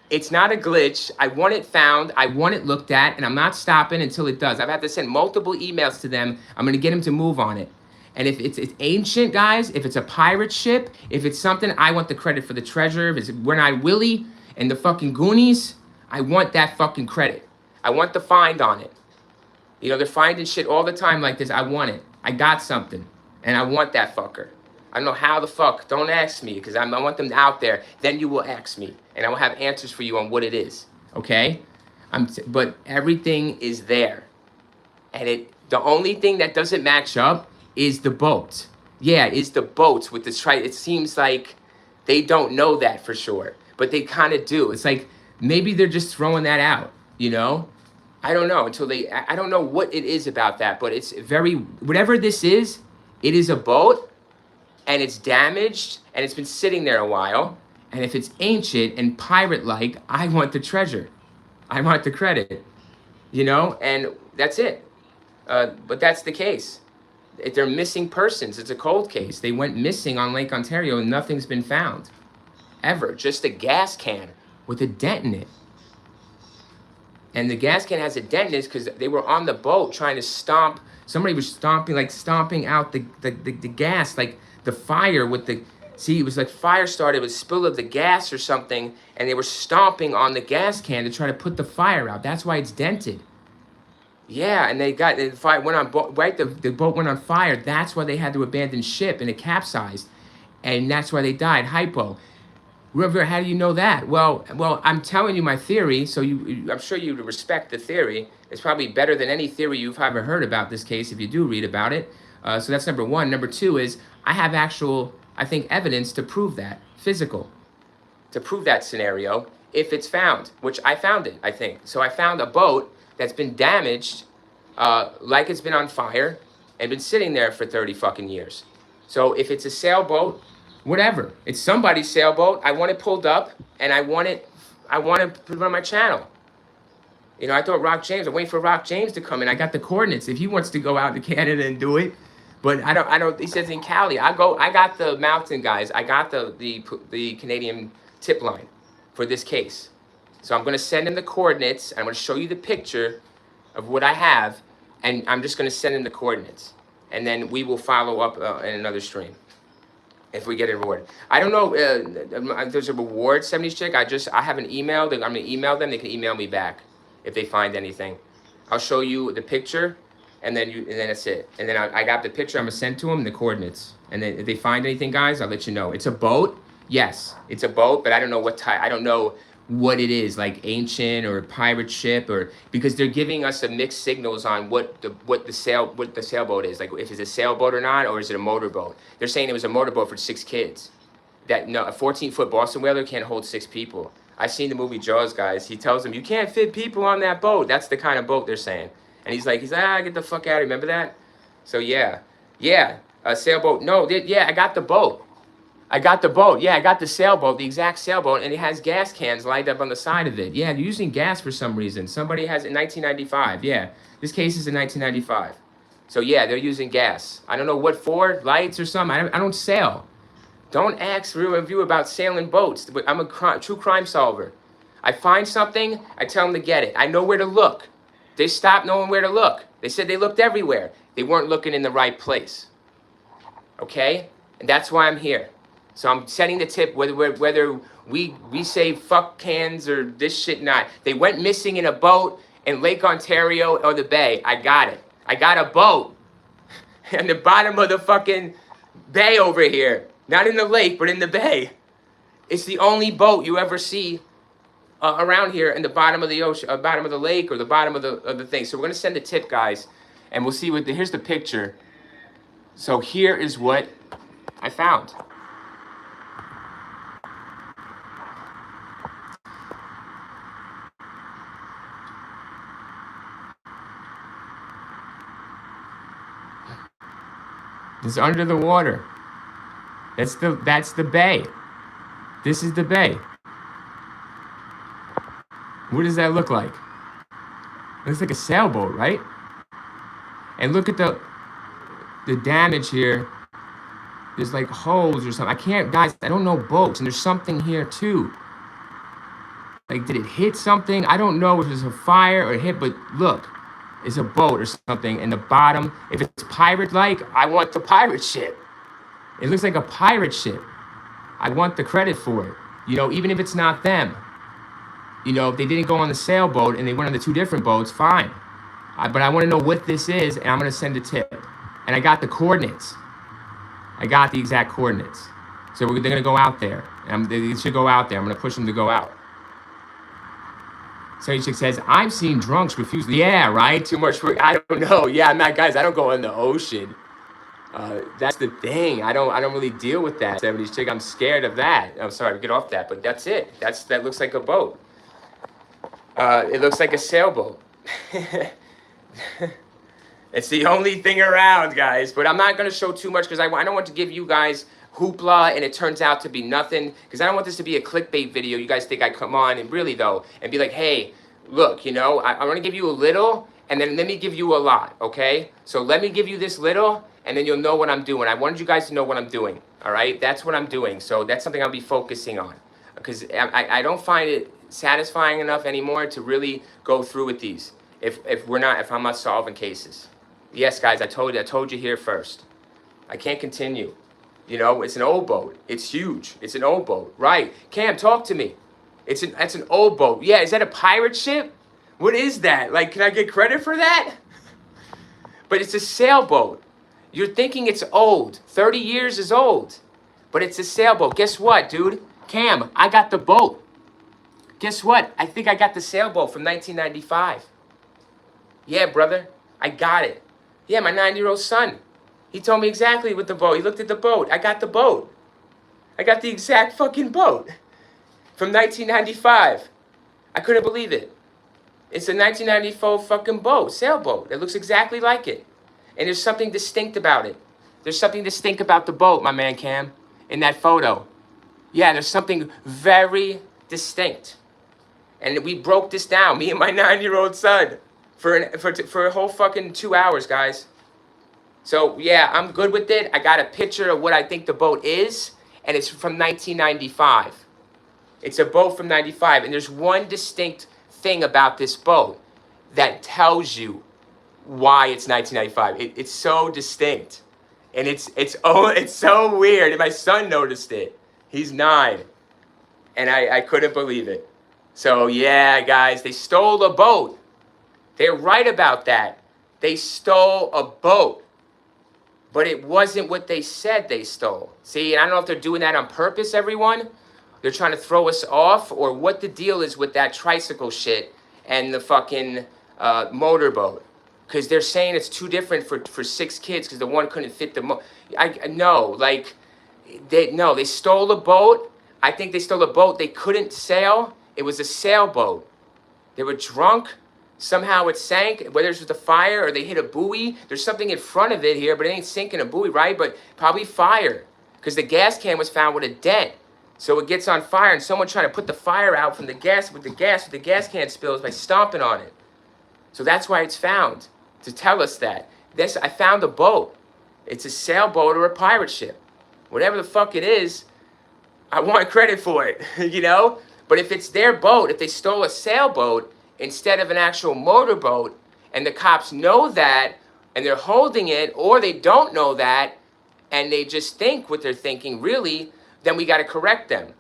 It's not a glitch. I want it found. I want it looked at, and I'm not stopping until it does. I've had to send multiple emails to them. I'm going to get them to move on it. And if it's ancient, guys, if it's a pirate ship, if it's something, I want the credit for the treasure. If it's We're Not Willie and the fucking Goonies, I want that fucking credit. I want the find on it. You know, they're finding shit all the time like this. I want it. I got something, and I want that fucker. I don't know how the fuck. Don't ask me, because I want them out there. Then you will ask me, and I will have answers for you on what it is. Okay? But everything is there, and the only thing that doesn't match up is the boat. Yeah, is the boats with the It seems like they don't know that for sure, but they kind of do. It's like maybe they're just throwing that out. You know? I don't know I don't know what it is about that, but it's whatever this is, it is a boat. And it's damaged, and it's been sitting there a while. And if it's ancient and pirate-like, I want the treasure. I want the credit, you know? And that's it. But that's the case. If they're missing persons. It's a cold case. They went missing on Lake Ontario, and nothing's been found. Ever. Just a gas can with a dent in it. And the gas can has a dent in it because they were on the boat trying to stomp. Somebody was stomping out the gas, like the fire with the, it was like fire started with spill of the gas or something, and they were stomping on the gas can to try to put the fire out. That's why it's dented. Yeah, and the fire went on, right? The boat went on fire. That's why they had to abandon ship, and it capsized, and that's why they died. Hypo. River, how do you know that? Well, I'm telling you my theory, so I'm sure you respect the theory. It's probably better than any theory you've ever heard about this case if you do read about it. So that's number one. Number two is I have actual, I think, evidence to prove that, physical, to prove that scenario if it's found, which I found it, I think. So I found a boat that's been damaged, like it's been on fire and been sitting there for 30 fucking years. So if it's a sailboat, whatever, it's somebody's sailboat, I want it pulled up, and I want to put it on my channel. You know, I thought Rock James, I'm waiting for Rock James to come in. I got the coordinates if he wants to go out to Canada and do it. But I don't, he says in Cali. I got the mountain guys. I got the Canadian tip line for this case. So I'm going to send him the coordinates. I'm going to show you the picture of what I have. And I'm just going to send him the coordinates. And then we will follow up in another stream. If we get a reward. I don't know, there's a reward, 70s chick. I have an email. I'm going to email them. They can email me back if they find anything. I'll show you the picture, and then that's it. And then I got the picture. I'm going to send to them the coordinates. And then if they find anything, guys, I'll let you know. It's a boat. Yes, it's a boat, but I don't know what type. I don't know what it is, like ancient or a pirate ship, or because they're giving us a mixed signals on what the sailboat is, like if it's a sailboat or not, or is it a motorboat. They're saying it was a motorboat for 6 kids. That no, a 14-foot Boston whaler can't hold 6 people. I've seen the movie Jaws, guys. He tells them you can't fit people on that boat. That's the kind of boat they're saying. And he's like get the fuck out of here. Remember that? So yeah, a sailboat. No, yeah, I got the boat. Yeah, I got the sailboat, the exact sailboat, and it has gas cans lined up on the side of it. Yeah, they're using gas for some reason. Somebody has it in 1995. Yeah, this case is in 1995. So yeah, they're using gas. I don't know what for, lights or something. I don't sail. Don't ask for a review about sailing boats. I'm a true crime solver. I find something, I tell them to get it. I know where to look. They stopped knowing where to look. They said they looked everywhere. They weren't looking in the right place. Okay? And that's why I'm here. So I'm setting the tip, whether we say fuck cans or this shit not. They went missing in a boat in Lake Ontario or the bay. I got it. I got a boat in the bottom of the fucking bay over here. Not in the lake, but in the bay. It's the only boat you ever see around here in the bottom of the ocean, bottom of the lake, or the bottom of the thing. So we're gonna send the tip, guys, and we'll see here's the picture. So here is what I found. It's under the water. That's the bay. This is the bay. What does that look like? It looks like a sailboat, right? And look at the damage here. There's like holes or something. I can't, guys, I don't know boats. And there's something here too. Like, did it hit something? I don't know if it was a fire or it hit, but look, it's a boat or something. And the bottom, if it's pirate-like, I want the pirate ship. It looks like a pirate ship. I want the credit for it. You know, even if it's not them. You know, if they didn't go on the sailboat and they went on the two different boats, fine. But I want to know what this is, and I'm going to send a tip. And I got the coordinates. I got the exact coordinates. So they're going to go out there. They should go out there. I'm going to push them to go out. So Chick says, I'm seeing drunks refuse. Yeah, right? Too much. I don't know. Yeah, I'm not, guys, I don't go in the ocean. That's the thing. I don't really deal with that. 70s chick, I'm scared of that. I'm sorry to get off that, but that's it. That looks like a boat. It looks like a sailboat. It's the only thing around, guys. But I'm not going to show too much because I don't want to give you guys hoopla and it turns out to be nothing. Because I don't want this to be a clickbait video. You guys think I come on and really, though, and be like, hey, look, you know, I want to give you a little and then let me give you a lot, okay? So let me give you this little and then you'll know what I'm doing. I wanted you guys to know what I'm doing, all right? That's what I'm doing. So that's something I'll be focusing on. Because I don't find it satisfying enough anymore to really go through with these if I'm not solving cases. Yes, guys, I told you here first. I can't continue. You know, it's an old boat. It's huge. It's an old boat. Right. Cam, talk to me. That's an old boat. Yeah, is that a pirate ship? What is that? Like, can I get credit for that? But it's a sailboat. You're thinking it's old. 30 years is old. But it's a sailboat. Guess what, dude? Cam, I got the boat. Guess what? I think I got the sailboat from 1995. Yeah, brother. I got it. Yeah, my 9-year-old son. He told me exactly with the boat. He looked at the boat. I got the boat. I got the exact fucking boat from 1995. I couldn't believe it. It's a 1994 fucking boat, sailboat. It looks exactly like it. And there's something distinct about it. There's something distinct about the boat, my man Cam, in that photo. Yeah, there's something very distinct. And we broke this down, me and my 9-year-old son. For a whole fucking 2 hours, guys. So, yeah, I'm good with it. I got a picture of what I think the boat is, and it's from 1995. It's a boat from 95, and there's one distinct thing about this boat that tells you why it's 1995. It's so distinct, and it's so weird, and my son noticed it. He's 9, and I couldn't believe it. So, yeah, guys, they stole a boat. They're right about that. They stole a boat. But it wasn't what they said they stole. See, and I don't know if they're doing that on purpose, everyone. They're trying to throw us off, or what the deal is with that tricycle shit and the fucking motorboat. Because they're saying it's too different for 6 kids because the one couldn't fit the they stole a boat. I think they stole a boat they couldn't sail. It was a sailboat. They were drunk. Somehow it sank, whether it was the fire or they hit a buoy. There's something in front of it here, but it ain't sinking a buoy, right? But probably fire, because the gas can was found with a dent. So it gets on fire, and someone trying to put the fire out from the gas with the gas can spills by stomping on it. So that's why it's found, to tell us that. I found a boat. It's a sailboat or a pirate ship. Whatever the fuck it is, I want credit for it, you know? But if it's their boat, if they stole a sailboat instead of an actual motorboat, and the cops know that, and they're holding it, or they don't know that, and they just think what they're thinking, really, then we got to correct them.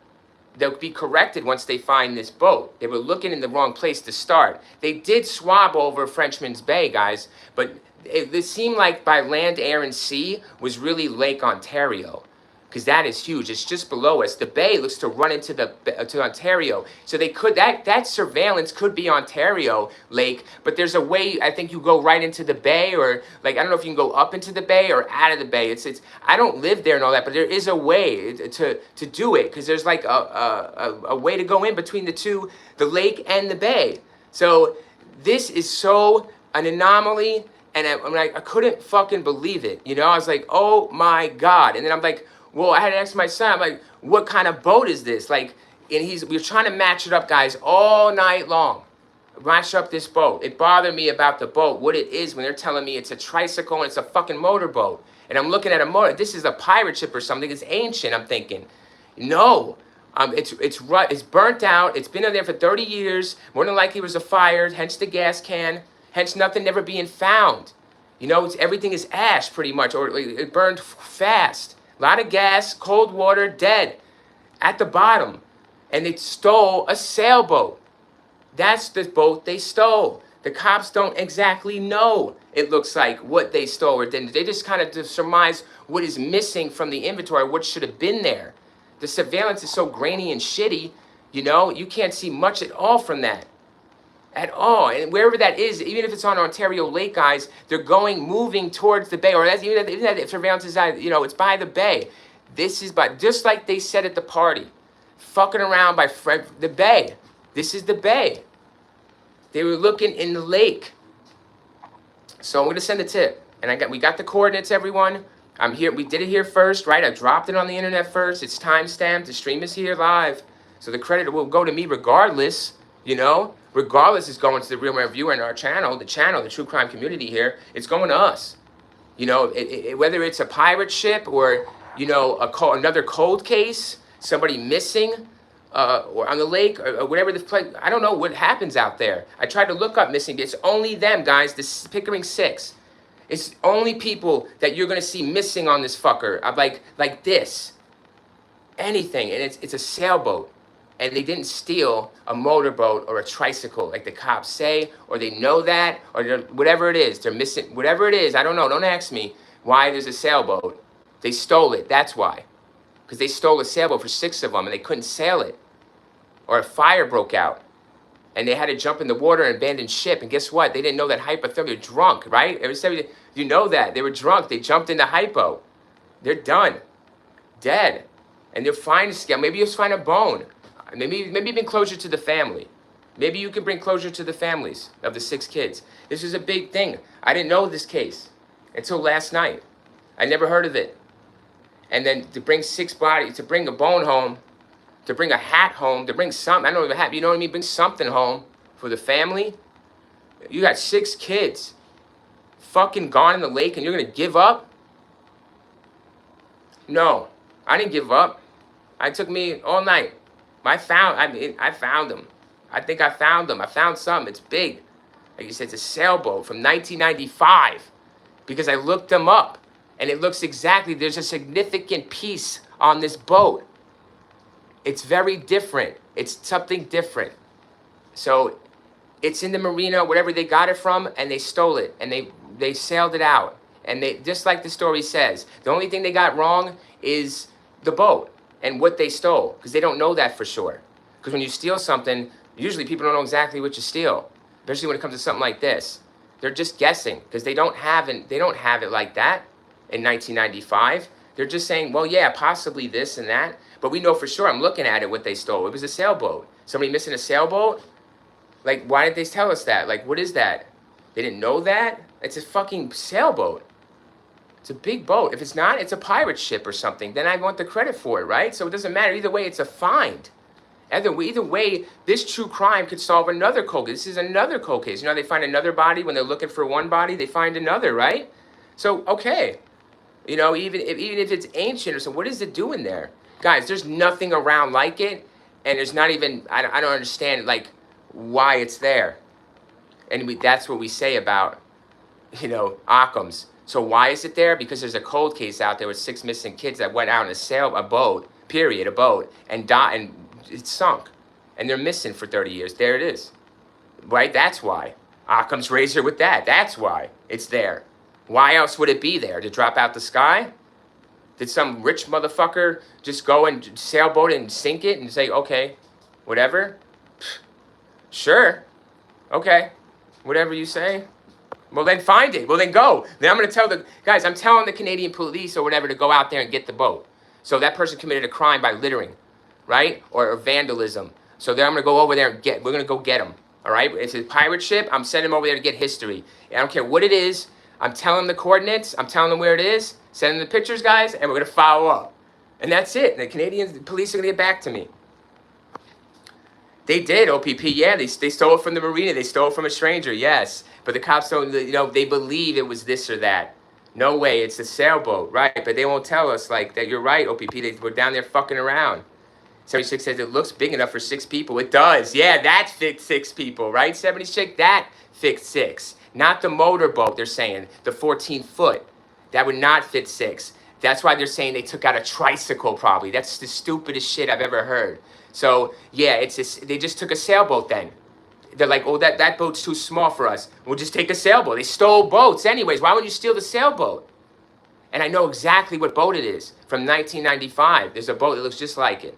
They'll be corrected once they find this boat. They were looking in the wrong place to start. They did swab over Frenchman's Bay, guys, but it seemed like by land, air, and sea was really Lake Ontario, because that is huge. It's just below us. The bay looks to run into to Ontario. So they could, that surveillance could be Ontario Lake, but there's a way, I think you go right into the bay, or like, I don't know if you can go up into the bay or out of the bay. It's I don't live there and all that, but there is a way to do it, because there's like a way to go in between the two, the lake and the bay. So this is so an anomaly, and I couldn't fucking believe it. You know, I was like, oh my God. And then I'm like, well, I had to ask my son, I'm like, what kind of boat is this? Like, and we were trying to match it up, guys, all night long. Match up this boat. It bothered me about the boat, what it is when they're telling me it's a tricycle and it's a fucking motorboat. And I'm looking at a motor. This is a pirate ship or something. It's ancient. I'm thinking, no, it's burnt out. It's been in there for 30 years. More than likely it was a fire. Hence the gas can. Hence nothing never being found. You know, everything is ash pretty much, or it burned fast. A lot of gas, cold water, dead at the bottom. And they stole a sailboat. That's the boat they stole. The cops don't exactly know, it looks like, what they stole or didn't. They just kind of surmise what is missing from the inventory, what should have been there. The surveillance is so grainy and shitty, you know, you can't see much at all from that. At all. And wherever that is, even if it's on Ontario Lake, guys, they're moving towards the bay. Or that's, even that surveillance is, you know, it's by the bay. This is just like they said at the party. Fucking around by the bay. This is the bay. They were looking in the lake. So I'm going to send a tip. And we got the coordinates, everyone. I'm here. We did it here first, right? I dropped it on the internet first. It's time-stamped. The stream is here live. So the credit will go to me regardless, you know. Regardless, it's going to the Real Man Viewer in our channel, the true crime community here. It's going to us. You know, whether it's a pirate ship or, you know, another cold case, somebody missing, or on the lake, or whatever the place. I don't know what happens out there. I tried to look up missing. It's only them, guys. This Pickering 6. It's only people that you're gonna see missing on this fucker. Like this. Anything, and it's a sailboat, and they didn't steal a motorboat or a tricycle like the cops say, or they know that, or whatever it is. They're missing whatever it is. I don't know. Don't ask me why there's a sailboat. They stole it. That's why. Because they stole a sailboat for 6 of them and they couldn't sail it. Or a fire broke out and they had to jump in the water and abandon ship. And guess what? They didn't know that hypothermia. They're drunk, right? You know that. They were drunk. They jumped into hypo. They're done. Dead. And they'll find a scale. Maybe you'll find a bone. Maybe even closure to the family. Maybe you can bring closure to the families of the 6 kids. This is a big thing. I didn't know this case until last night. I never heard of it. And then to bring 6 bodies, to bring a bone home, to bring a hat home, to bring something, I don't even have, you know what I mean? Bring something home for the family. You got 6 kids fucking gone in the lake and you're going to give up? No, I didn't give up. It took me all night. I found them. I think I found them. I found some. It's big. Like you said, it's a sailboat from 1995 because I looked them up. And it looks exactly, there's a significant piece on this boat. It's very different. It's something different. So it's in the marina, wherever they got it from, and they stole it. And they sailed it out. And they, just like the story says, the only thing they got wrong is the boat and what they stole. Because they don't know that for sure. Because when you steal something, usually people don't know exactly what you steal. Especially when it comes to something like this. They're just guessing. Because they don't have it like that. In 1995, they're just saying, well, yeah, possibly this and that. But we know for sure, I'm looking at it, what they stole. It was a sailboat. Somebody missing a sailboat? Like, why did they tell us that? Like, what is that? They didn't know that? It's a fucking sailboat. It's a big boat. If it's not, it's a pirate ship or something. Then I want the credit for it, right? So it doesn't matter. Either way, it's a find. Either way, this true crime could solve another cold case. This is another cold case. You know, they find another body. When they're looking for one body, they find another, right? So, okay. You know, even if it's ancient or something, what is it doing there? Guys, there's nothing around like it, and there's not even, I don't understand, like, why it's there. And that's what we say about, you know, Occam's. So why is it there? Because there's a cold case out there with 6 missing kids that went out in a boat, and died, and it sunk. And they're missing for 30 years. There it is. Right? That's why. Occam's razor with that. That's why it's there. Why else would it be there? To drop out the sky? Did some rich motherfucker just go and sailboat and sink it and say, okay, whatever? Sure. Okay. Whatever you say. Well, then find it. Well, then go. Then I'm going to tell guys, I'm telling the Canadian police or whatever to go out there and get the boat. So that person committed a crime by littering, right? Or vandalism. So then I'm going to go over there and we're going to go get them. All right? If it's a pirate ship, I'm sending them over there to get history. I don't care what it is. I'm telling them the coordinates. I'm telling them where it is. Sending the pictures, guys, and we're going to follow up. And that's it. The Canadian police are going to get back to me. They did, OPP. Yeah, they stole it from the marina. They stole it from a stranger, yes. But the cops don't, they believe it was this or that. No way, it's a sailboat, right? But they won't tell us, like, that you're right, OPP. They were down there fucking around. 76 says it looks big enough for 6 people. It does. Yeah, that fits 6 people, right? 76, that fits 6. Not the motorboat, they're saying, the 14-foot. That would not fit 6. That's why they're saying they took out a tricycle, probably. That's the stupidest shit I've ever heard. So, yeah, they just took a sailboat then. They're like, oh, that boat's too small for us. We'll just take a sailboat. They stole boats anyways. Why would you steal the sailboat? And I know exactly what boat it is. From 1995. There's a boat that looks just like it.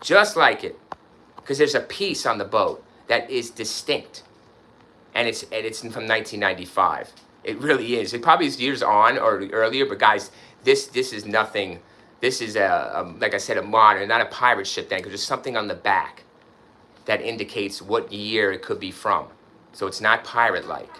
Just like it. Because there's a piece on the boat that is distinct. And it's from 1995. It really is. It probably is years on or earlier, but guys, this is nothing. This is like I said, a modern, not a pirate ship then, because there's something on the back that indicates what year it could be from. So it's not pirate-like.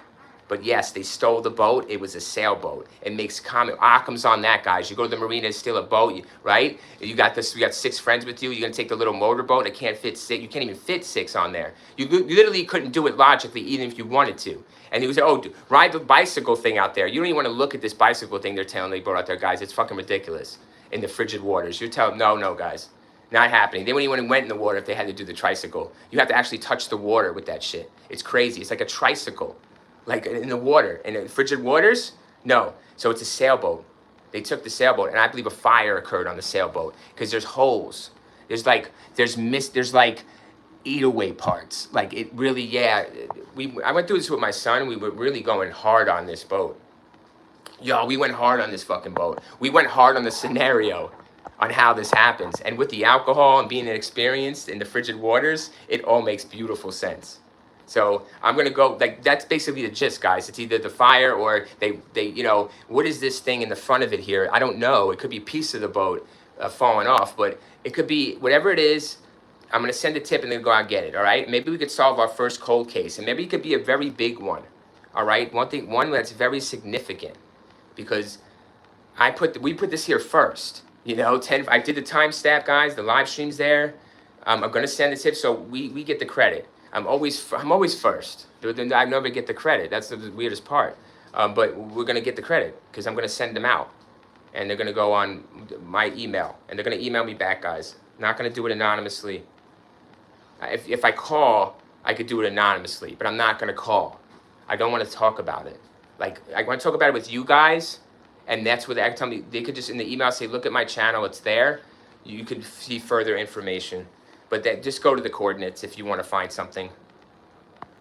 But yes, they stole the boat. It was a sailboat. It makes comment. Occam's on that, guys. You go to the marina, steal a boat, right? You got 6 friends with you. You're gonna take the little motorboat. It can't fit 6. You can't even fit 6 on there. You literally couldn't do it logically, even if you wanted to. And he was, oh, ride the bicycle thing out there. You don't even want to look at this bicycle thing they're telling they brought out there, guys. It's fucking ridiculous. In the frigid waters, you're telling no, guys, not happening. They wouldn't even went in the water if they had to do the tricycle. You have to actually touch the water with that shit. It's crazy. It's like a tricycle. Like in the water, in the frigid waters? No. So it's a sailboat. They took the sailboat, and I believe a fire occurred on the sailboat because there's holes. There's like eat away parts. Like it really, yeah. I went through this with my son. We were really going hard on this boat. Yo, we went hard on this fucking boat. We went hard on the scenario on how this happens. And with the alcohol and being experienced in the frigid waters, it all makes beautiful sense. So I'm gonna go, like, that's basically the gist, guys. It's either the fire or they what is this thing in the front of it here? I don't know. It could be a piece of the boat falling off, but it could be whatever it is. I'm gonna send a tip and then go out and get it, all right? Maybe we could solve our first cold case, and maybe it could be a very big one, all right? One that's very significant, because we put this here first, I did the timestamp, guys, the live stream's there. I'm gonna send the tip so we get the credit. I'm always first. I never get the credit. That's the weirdest part. But we're gonna get the credit because I'm gonna send them out, and they're gonna go on my email, and they're gonna email me back, guys. Not gonna do it anonymously. If I call, I could do it anonymously, but I'm not gonna call. I don't want to talk about it. Like, I want to talk about it with you guys, and that's where they could just in the email say, look at my channel, it's there. You could see further information. But just go to the coordinates if you want to find something.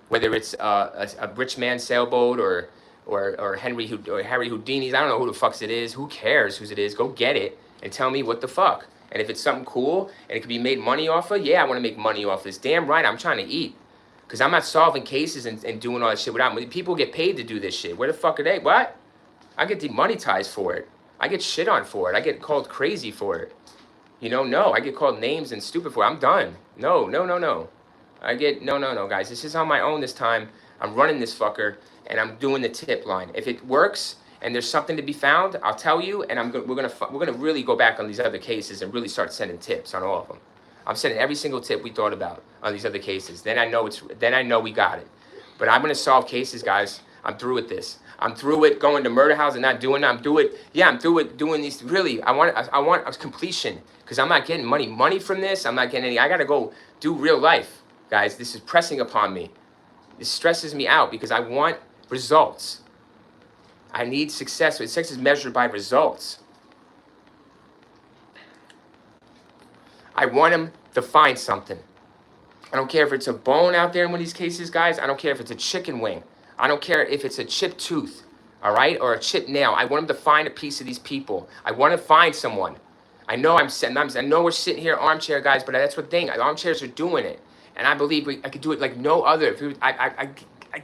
Whether it's a rich man's sailboat or Harry Houdini's, I don't know who the fuck it is. Who cares whose it is? Go get it and tell me what the fuck. And if it's something cool and it can be made money off of, yeah, I want to make money off this. Damn right, I'm trying to eat. Because I'm not solving cases and doing all that shit without money. People get paid to do this shit. Where the fuck are they? What? I get demonetized for it. I get shit on for it. I get called crazy for it. No. I get called names and stupid for it. I'm done. No. No, guys. This is on my own this time. I'm running this fucker, and I'm doing the tip line. If it works and there's something to be found, I'll tell you, and we're gonna really go back on these other cases and really start sending tips on all of them. I'm sending every single tip we thought about on these other cases. Then I know we got it. But I'm gonna solve cases, guys. I'm through with this. I'm through with going to murder house and not doing that. I'm through with doing these. Really, I want a completion, because I'm not getting money from this. I'm not getting any. I gotta go do real life, guys. This is pressing upon me. This stresses me out because I want results. I need success. Success is measured by results. I want him to find something. I don't care if it's a bone out there in one of these cases, guys. I don't care if it's a chicken wing. I don't care if it's a chipped tooth, all right, or a chipped nail. I want him to find a piece of these people. I want to find someone. I know I know we're sitting here armchair guys, but that's what thing. Armchairs are doing it, and I believe I could do it like no other. I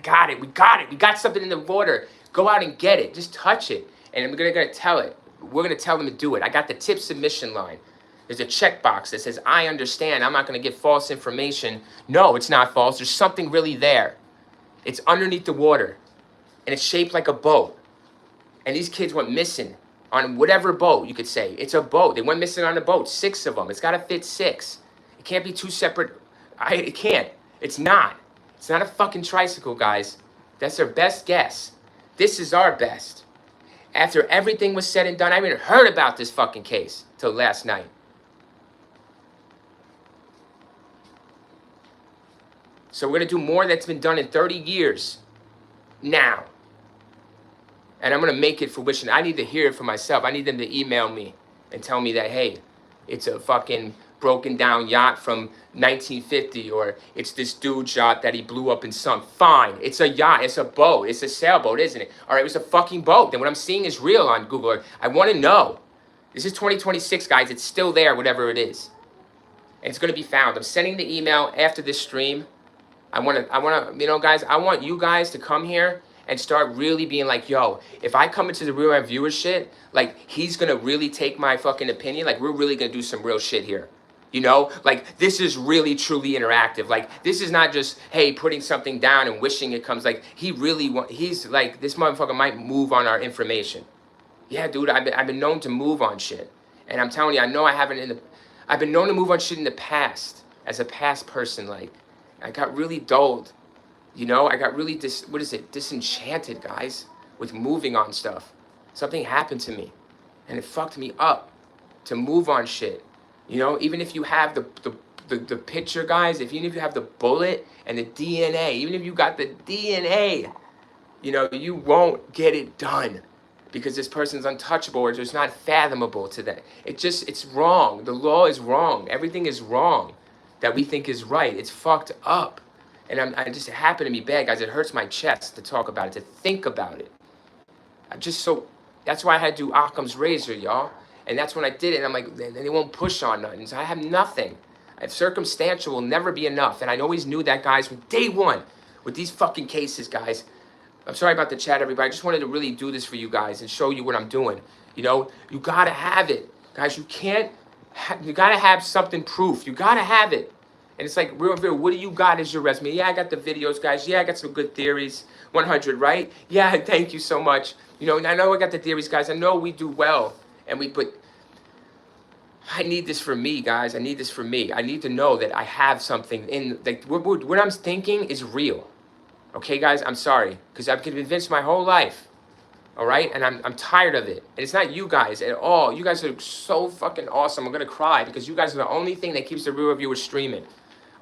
got it. We got it. We got something in the water. Go out and get it. Just touch it, and we're gonna tell it. We're gonna tell them to do it. I got the tip submission line. There's a checkbox that says, I understand. I'm not gonna give false information. No, it's not false. There's something really there. It's underneath the water, and it's shaped like a boat. And these kids went missing on whatever boat you could say. It's a boat. They went missing on a boat, 6 of them. It's got to fit 6. It can't be 2 separate It can't. It's not. It's not a fucking tricycle, guys. That's our best guess. This is our best. After everything was said and done, I haven't even heard about this fucking case till last night. So we're going to do more that's been done in 30 years now. And I'm going to make it fruition. I need to hear it for myself. I need them to email me and tell me that, hey, it's a fucking broken down yacht from 1950, or it's this dude's yacht that he blew up and sunk. Fine. It's a yacht. It's a boat. It's a sailboat, isn't it? All right, it was a fucking boat. Then what I'm seeing is real on Google Earth. I want to know. This is 2026, guys. It's still there, whatever it is. And it's going to be found. I'm sending the email after this stream. I want to, you know, guys, I want you guys to come here and start really being like, yo, if I come into the Real Rap Viewer shit, like, he's going to really take my fucking opinion. Like, we're really going to do some real shit here. You know, like, this is really, truly interactive. Like, this is not just, hey, putting something down and wishing it comes. Like, he's like, this motherfucker might move on our information. Yeah, dude, I've been known to move on shit. And I'm telling you, I know I haven't I've been known to move on shit in the past. As a past person, like, I got really dulled. You know, I got really, disenchanted, guys, with moving on stuff. Something happened to me, and it fucked me up to move on shit. You know, even if you have the picture, guys, even if you have the bullet and the DNA, even if you got the DNA, you know, you won't get it done because this person's untouchable or just not fathomable to that. It's wrong. The law is wrong. Everything is wrong that we think is right. It's fucked up. And I just happen to be bad, guys. It hurts my chest to talk about it, to think about it. That's why I had to do Occam's razor, y'all. And that's when I did it. And I'm like, they won't push on nothing. So I have nothing. Circumstantial will never be enough. And I always knew that, guys, from day one with these fucking cases, guys. I'm sorry about the chat, everybody. I just wanted to really do this for you guys and show you what I'm doing. You know, you got to have it. Guys, you got to have something proof. You got to have it. And it's like, real, what do you got as your resume? Yeah, I got the videos, guys. Yeah, I got some good theories. 100, right? Yeah, thank you so much. You know, I know I got the theories, guys. I know we do well. But I need this for me, guys. I need this for me. I need to know that I have something in, like, what I'm thinking is real. Okay, guys? I'm sorry. Because I've been convinced my whole life. All right? And I'm tired of it. And it's not you guys at all. You guys are so fucking awesome. I'm going to cry because you guys are the only thing that keeps the Real Reviewers streaming.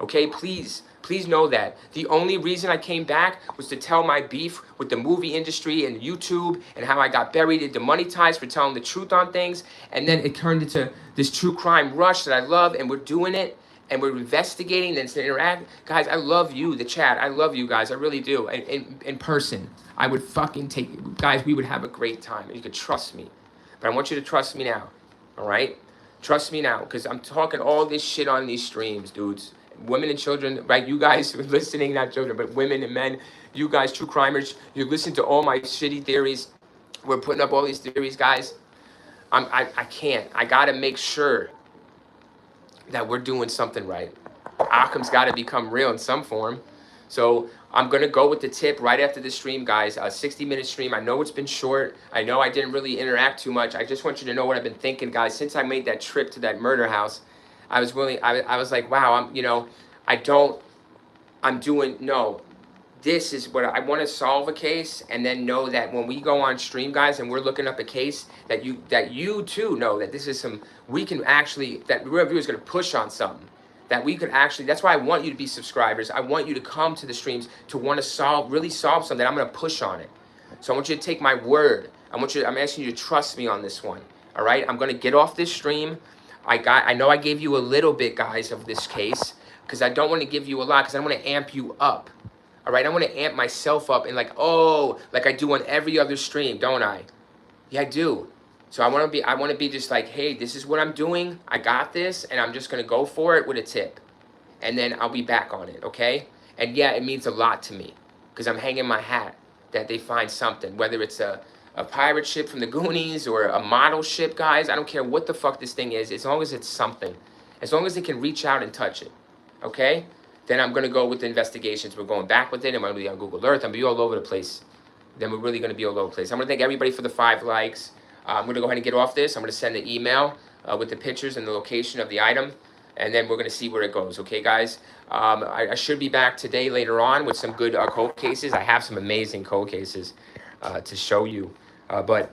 Okay, please know that. The only reason I came back was to tell my beef with the movie industry and YouTube and how I got buried and demonetized for telling the truth on things. And then it turned into this true crime rush that I love, and we're doing it, and we're investigating, and it's interact. Guys, I love you, the chat. I love you guys. I really do. In person, I would fucking take, guys, we would have a great time. You could trust me. But I want you to trust me now, all right? Trust me now, because I'm talking all this shit on these streams, dudes. Women and children, right? You guys listening, not children, but women and men, you guys, true crimers, you listen to all my shitty theories. We're putting up all these theories, guys. I can't. I got to make sure that we're doing something right. Occam's got to become real in some form. So I'm going to go with the tip right after the stream, guys. A 60-minute stream. I know it's been short. I know I didn't really interact too much. I just want you to know what I've been thinking, guys. Since I made that trip to that murder house, I was like, wow, this is what I want to solve a case, and then know that when we go on stream, guys, and we're looking up a case, that you too know that this is we can actually, that Real Review is going to push on something, that we could actually, that's why I want you to be subscribers. I want you to come to the streams to want to really solve something. I'm going to push on it. So I want you to take my word. I'm asking you to trust me on this one. All right. I'm going to get off this stream. I know I gave you a little bit, guys, of this case, because I don't want to give you a lot, because I don't want to amp you up. All right, I want to amp myself up and like I do on every other stream, don't I? Yeah, I do. So I want to be just like, hey, this is what I'm doing. I got this, and I'm just going to go for it with a tip. And then I'll be back on it, okay? And yeah, it means a lot to me, because I'm hanging my hat that they find something, whether it's a pirate ship from the Goonies or a model ship, guys. I don't care what the fuck this thing is, as long as it's something. As long as they can reach out and touch it, okay? Then I'm going to go with the investigations. We're going back with it. I'm going to be on Google Earth. I'm going to be all over the place. Then we're really going to be all over the place. I'm going to thank everybody for the 5 likes. I'm going to go ahead and get off this. I'm going to send the email with the pictures and the location of the item. and then we're going to see where it goes. Okay, guys? I should be back today later on with some good cold cases. I have some amazing cold cases to show you. But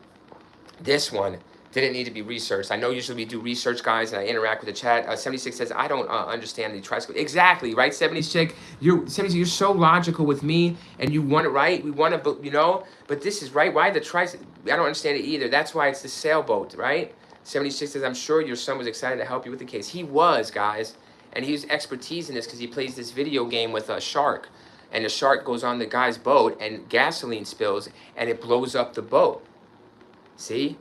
this one didn't need to be researched. I know usually we do research, guys, and I interact with the chat. 76 says, I don't understand the tricycle. Exactly, right, 76? You're so logical with me, and you want it right. We want to, you know, but this is right. Why the tricycle? I don't understand it either. That's why it's the sailboat, right? 76 says, I'm sure your son was excited to help you with the case. He was, guys, and he has expertise in this because he plays this video game with a shark, and the shark goes on the guy's boat, and gasoline spills, and it blows up the boat. See?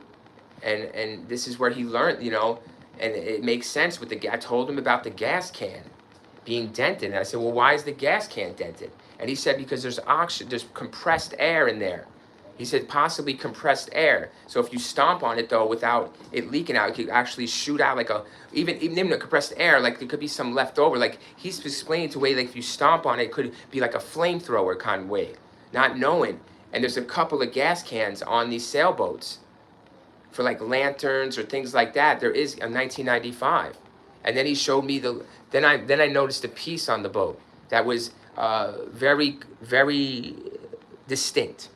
And this is where he learned, you know, and it makes sense with I told him about the gas can being dented. And I said, well, why is the gas can dented? And he said, because there's compressed air in there. He said, possibly compressed air. So if you stomp on it, though, without it leaking out, it could actually shoot out like even in the compressed air, like there could be some left over. Like he's explaining to a way, like if you stomp on it, it could be like a flamethrower kind of way, not knowing. And there's a couple of gas cans on these sailboats for like lanterns or things like that. There is a 1995. And then he showed me then I noticed a piece on the boat that was very, very distinct.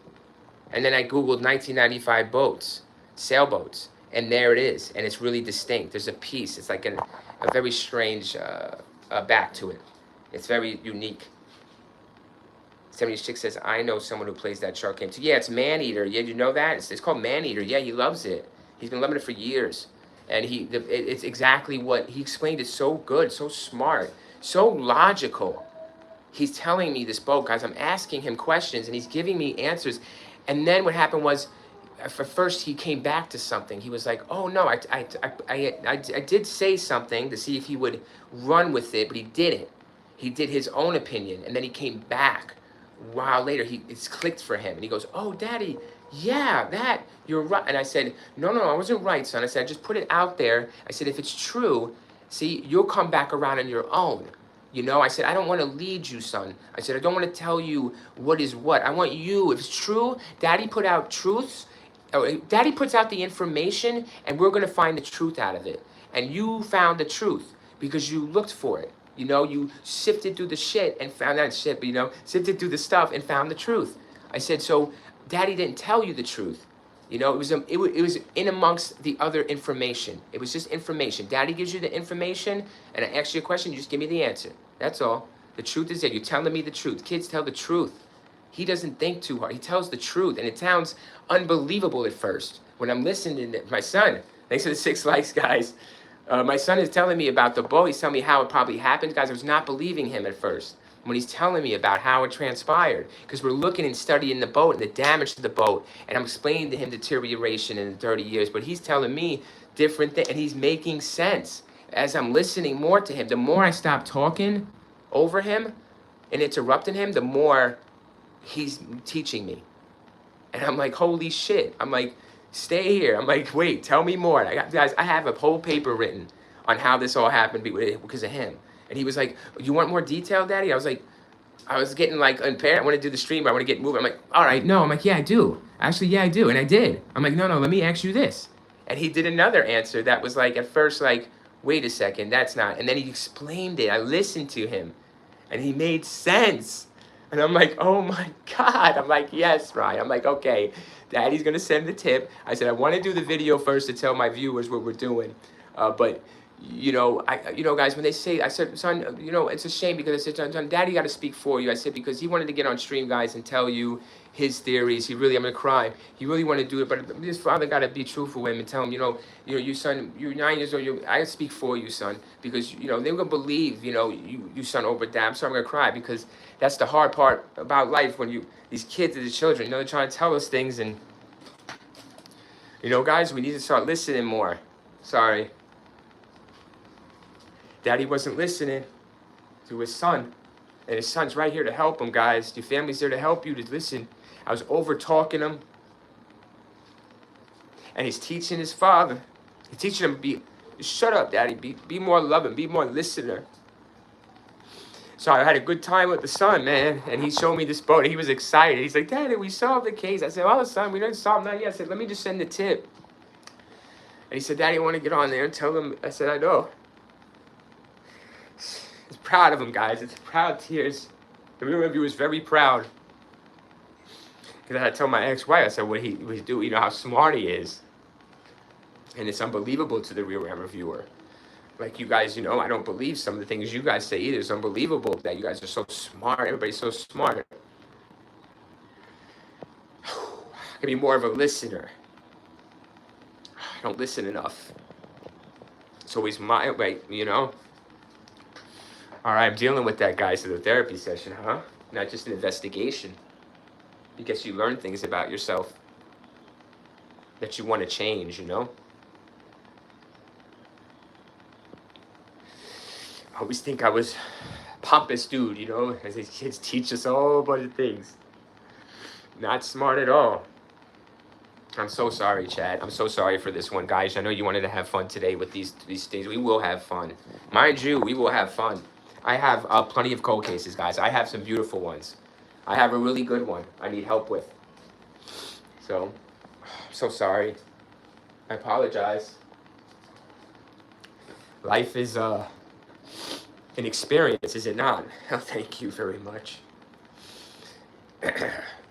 And then I Googled 1995 boats, sailboats, and there it is. And it's really distinct. There's a piece. It's like a very strange back to it. It's very unique. 76 says, I know someone who plays that shark game too. Yeah, it's Maneater. Yeah, you know that? It's called Maneater. Yeah, he loves it. He's been loving it for years. And it's exactly what, he explained it so good, so smart, so logical. He's telling me this boat, guys. I'm asking him questions, and he's giving me answers. And then what happened was, for first, he came back to something. He was like, oh, no, I did say something to see if he would run with it, but he didn't. He did his own opinion, and then he came back. A while later, it's clicked for him, and he goes, oh, Daddy, yeah, you're right. And I said, no, I wasn't right, son. I said, I just put it out there. I said, if it's true, see, you'll come back around on your own. You know, I said, I don't want to lead you, son. I said, I don't want to tell you what is what. I want you, if it's true, Daddy put out truths. Daddy puts out the information, and we're going to find the truth out of it. And you found the truth because you looked for it. You know, you sifted through the shit and found that shit, but, you know, sifted through the stuff and found the truth. I said, so Daddy didn't tell you the truth. You know, it was in amongst the other information. It was just information. Daddy gives you the information, and I ask you a question, you just give me the answer. That's all. The truth is there. You're telling me the truth. Kids tell the truth. He doesn't think too hard. He tells the truth, and it sounds unbelievable at first. When I'm listening to my son, thanks for the 6 likes, guys. My son is telling me about the boat. He's telling me how it probably happened. Guys, I was not believing him at first when he's telling me about how it transpired, because we're looking and studying the boat and the damage to the boat, and I'm explaining to him deterioration in 30 years, but he's telling me different things, and he's making sense. As I'm listening more to him, the more I stop talking over him and interrupting him, the more he's teaching me. And I'm like, holy shit. I'm like, stay here. I'm like, wait, tell me more. Guys, I have a whole paper written on how this all happened because of him. And he was like, you want more detail, Daddy? I was getting like impaired. I want to do the stream. I want to get moving. I'm like, all right, no. I'm like, yeah, I do. Actually, yeah, I do. And I did. I'm like, no, let me ask you this. And he did another answer that was like, at first, like, wait a second, that's not. And then he explained it. I listened to him. And he made sense. And I'm like, oh my God. I'm like, yes, Ryan. I'm like, okay, Daddy's going to send the tip. I said, I want to do the video first to tell my viewers what we're doing. But you know, guys, when they say, I said, son, you know, it's a shame because I said, son, Daddy got to speak for you. I said, because he wanted to get on stream, guys, and tell you his theories. I'm going to cry. He really wanted to do it, but his father got to be truthful with him and tell him, you know, you son, you're 9 years old. I speak for you, son, because, you know, they're going to believe, you know, you son over Dad. So I'm going to cry because that's the hard part about life when these kids are the children, you know, they're trying to tell us things. And, you know, guys, we need to start listening more. Sorry. Daddy wasn't listening to his son, and his son's right here to help him, guys. Your family's there to help you to listen. I was over talking him, and he's teaching his father. He's teaching him shut up, Daddy. Be more loving. Be more listener. So I had a good time with the son, man, and he showed me this boat. He was excited. He's like, Daddy, we solved the case. I said, well, son, we didn't solve that yet. I said, let me just send the tip. And he said, Daddy, I want to get on there and tell them. I said, I know. It's proud of him, guys. It's proud tears. The real review is very proud. Because I had to tell my ex-wife, I said, what he do, you know how smart he is. And it's unbelievable to the real reviewer. Like, you guys, you know, I don't believe some of the things you guys say either. It's unbelievable that you guys are so smart. Everybody's so smart. I can be more of a listener. I don't listen enough. It's always my way, you know? All right, I'm dealing with that, guys, in the therapy session, huh? Not just an investigation. I guess you learn things about yourself that you want to change, you know? I always think I was a pompous dude, you know? As these kids teach us a whole bunch of things. Not smart at all. I'm so sorry, Chad. I'm so sorry for this one, guys. I know you wanted to have fun today with these things. We will have fun. Mind you, we will have fun. I have plenty of cold cases, guys. I have some beautiful ones. I have a really good one I need help with. So, I'm so sorry. I apologize. Life is an experience, is it not? Oh, thank you very much.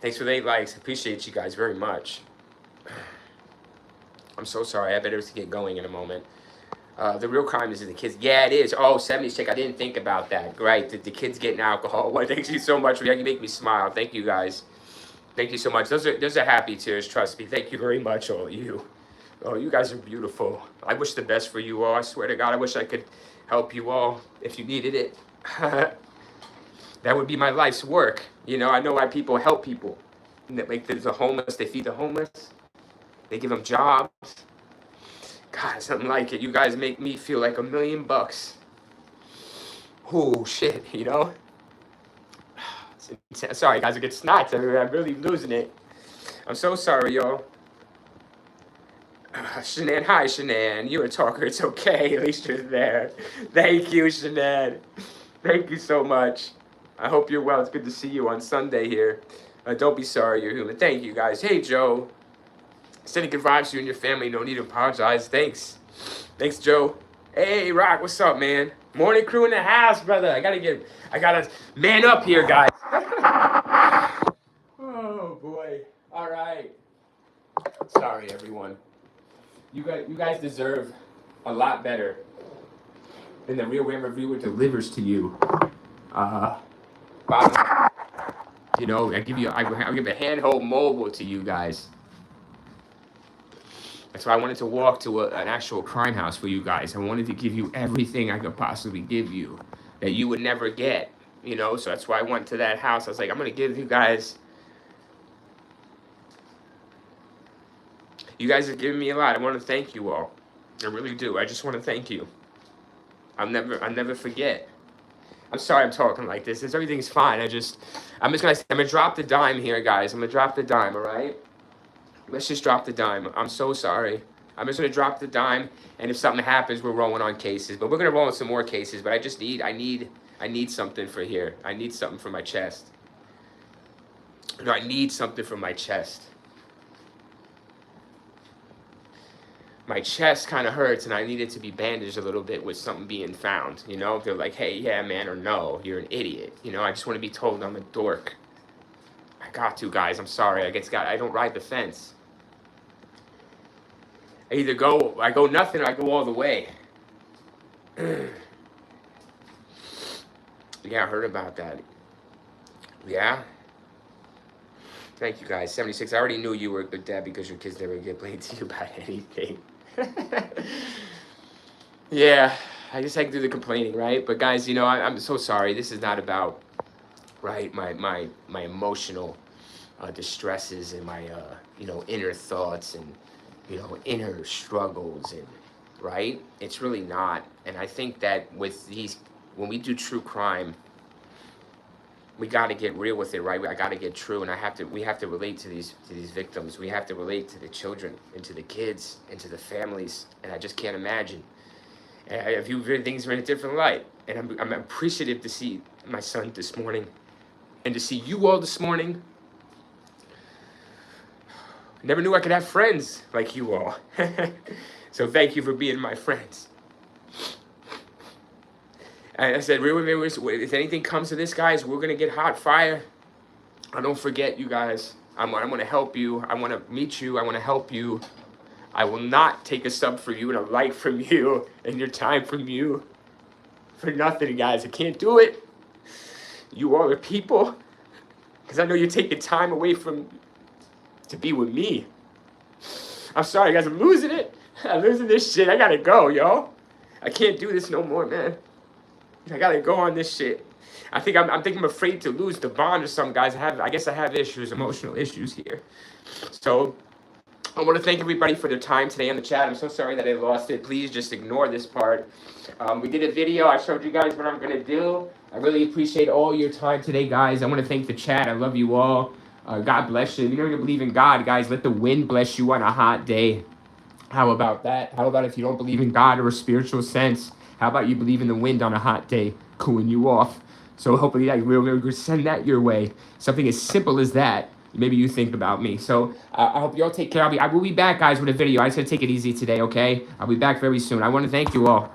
Thanks for the 8 likes. Appreciate you guys very much. I'm so sorry. I better get going in a moment. The real crime is in the kids. Yeah, it is. Oh, 70s chick. I didn't think about that. Right. The kids getting alcohol. Well, thank you so much. You make me smile. Thank you, guys. Thank you so much. Those are happy tears. Trust me. Thank you very much, all of you. Oh, you guys are beautiful. I wish the best for you all. I swear to God, I wish I could help you all if you needed it. That would be my life's work. You know, I know why people help people. Like the homeless, they feed the homeless. They give them jobs. God, something like it. You guys make me feel like $1 million. Oh, shit, you know? Sorry, guys, I get snot. I'm really losing it. I'm so sorry, y'all. Shanann, hi, Shanann. You're a talker. It's okay. At least you're there. Thank you, Shanann. Thank you so much. I hope you're well. It's good to see you on Sunday here. Don't be sorry. You're human. Thank you, guys. Hey, Joe. Sending good vibes to you and your family. No need to apologize. Thanks. Thanks, Joe. Hey, Rock. What's up, man? Morning crew in the house, brother. I gotta man up here, guys. Oh, boy. All right. Sorry, everyone. You guys deserve a lot better than the real reviewer delivers to you. You know, I'll give a handhold mobile to you guys. That's why I wanted to walk to an actual crime house for you guys. I wanted to give you everything I could possibly give you that you would never get, you know? So that's why I went to that house. I was like, I'm going to give you guys. You guys have given me a lot. I want to thank you all. I really do. I just want to thank you. I'll never forget. I'm sorry I'm talking like this. Everything's fine. I'm just gonna drop the dime here, guys. I'm gonna drop the dime, all right? Let's just drop the dime. I'm so sorry. I'm just gonna drop the dime, and if something happens, we're rolling on cases. But we're gonna roll on some more cases. But I need something for here. I need something for my chest. No, I need something for my chest. My chest kind of hurts, and I need it to be bandaged a little bit with something being found. You know, they're like, hey, yeah, man, or no, you're an idiot. You know, I just want to be told I'm a dork. I got to, guys. I'm sorry. I don't ride the fence. I go nothing, or I go all the way. Yeah, I heard about that. Yeah? Thank you, guys. 76. I already knew you were a good dad because your kids never get blamed to you about anything. Yeah, I just like to do the complaining, right? But guys, you know, I'm so sorry. This is not about, right, my emotional distresses and my, you know, inner thoughts and, you know, inner struggles, and, right? It's really not. And I think that with when we do true crime, we got to get real with it, right? I got to get true, and we have to relate to these victims. We have to relate to the children and to the kids and to the families, and I just can't imagine. And I view things in a different light, and I'm appreciative to see my son this morning, and to see you all this morning. Never knew I could have friends like you all. So thank you for being my friends. I said, if anything comes to this, guys, we're gonna get hot fire. I don't forget you guys. I'm gonna help you. I want to meet you. I want to help you. I will not take a sub from you and a like from you and your time from you for nothing, guys. I can't do it. You all are people, because I know you're taking time away from to be with me. I'm sorry, guys. I'm losing it. I'm losing this shit. I gotta go, yo. I can't do this no more, man. I gotta go on this shit. I think I'm afraid to lose the bond or something, guys. I guess I have issues, emotional issues here. So I want to thank everybody for their time today on the chat. I'm so sorry that I lost it. Please just ignore this part. We did a video. I showed you guys what I'm gonna do. I really appreciate all your time today, guys. I want to thank the chat. I love you all. God bless you. If you don't even believe in God, guys, let the wind bless you on a hot day. How about that? How about if you don't believe in God or a spiritual sense? How about you believe in the wind on a hot day, cooling you off? So hopefully we'll send that your way. Something as simple as that. Maybe you think about me. So I hope you all take care. I will be back, guys, with a video. I said take it easy today, okay? I'll be back very soon. I want to thank you all.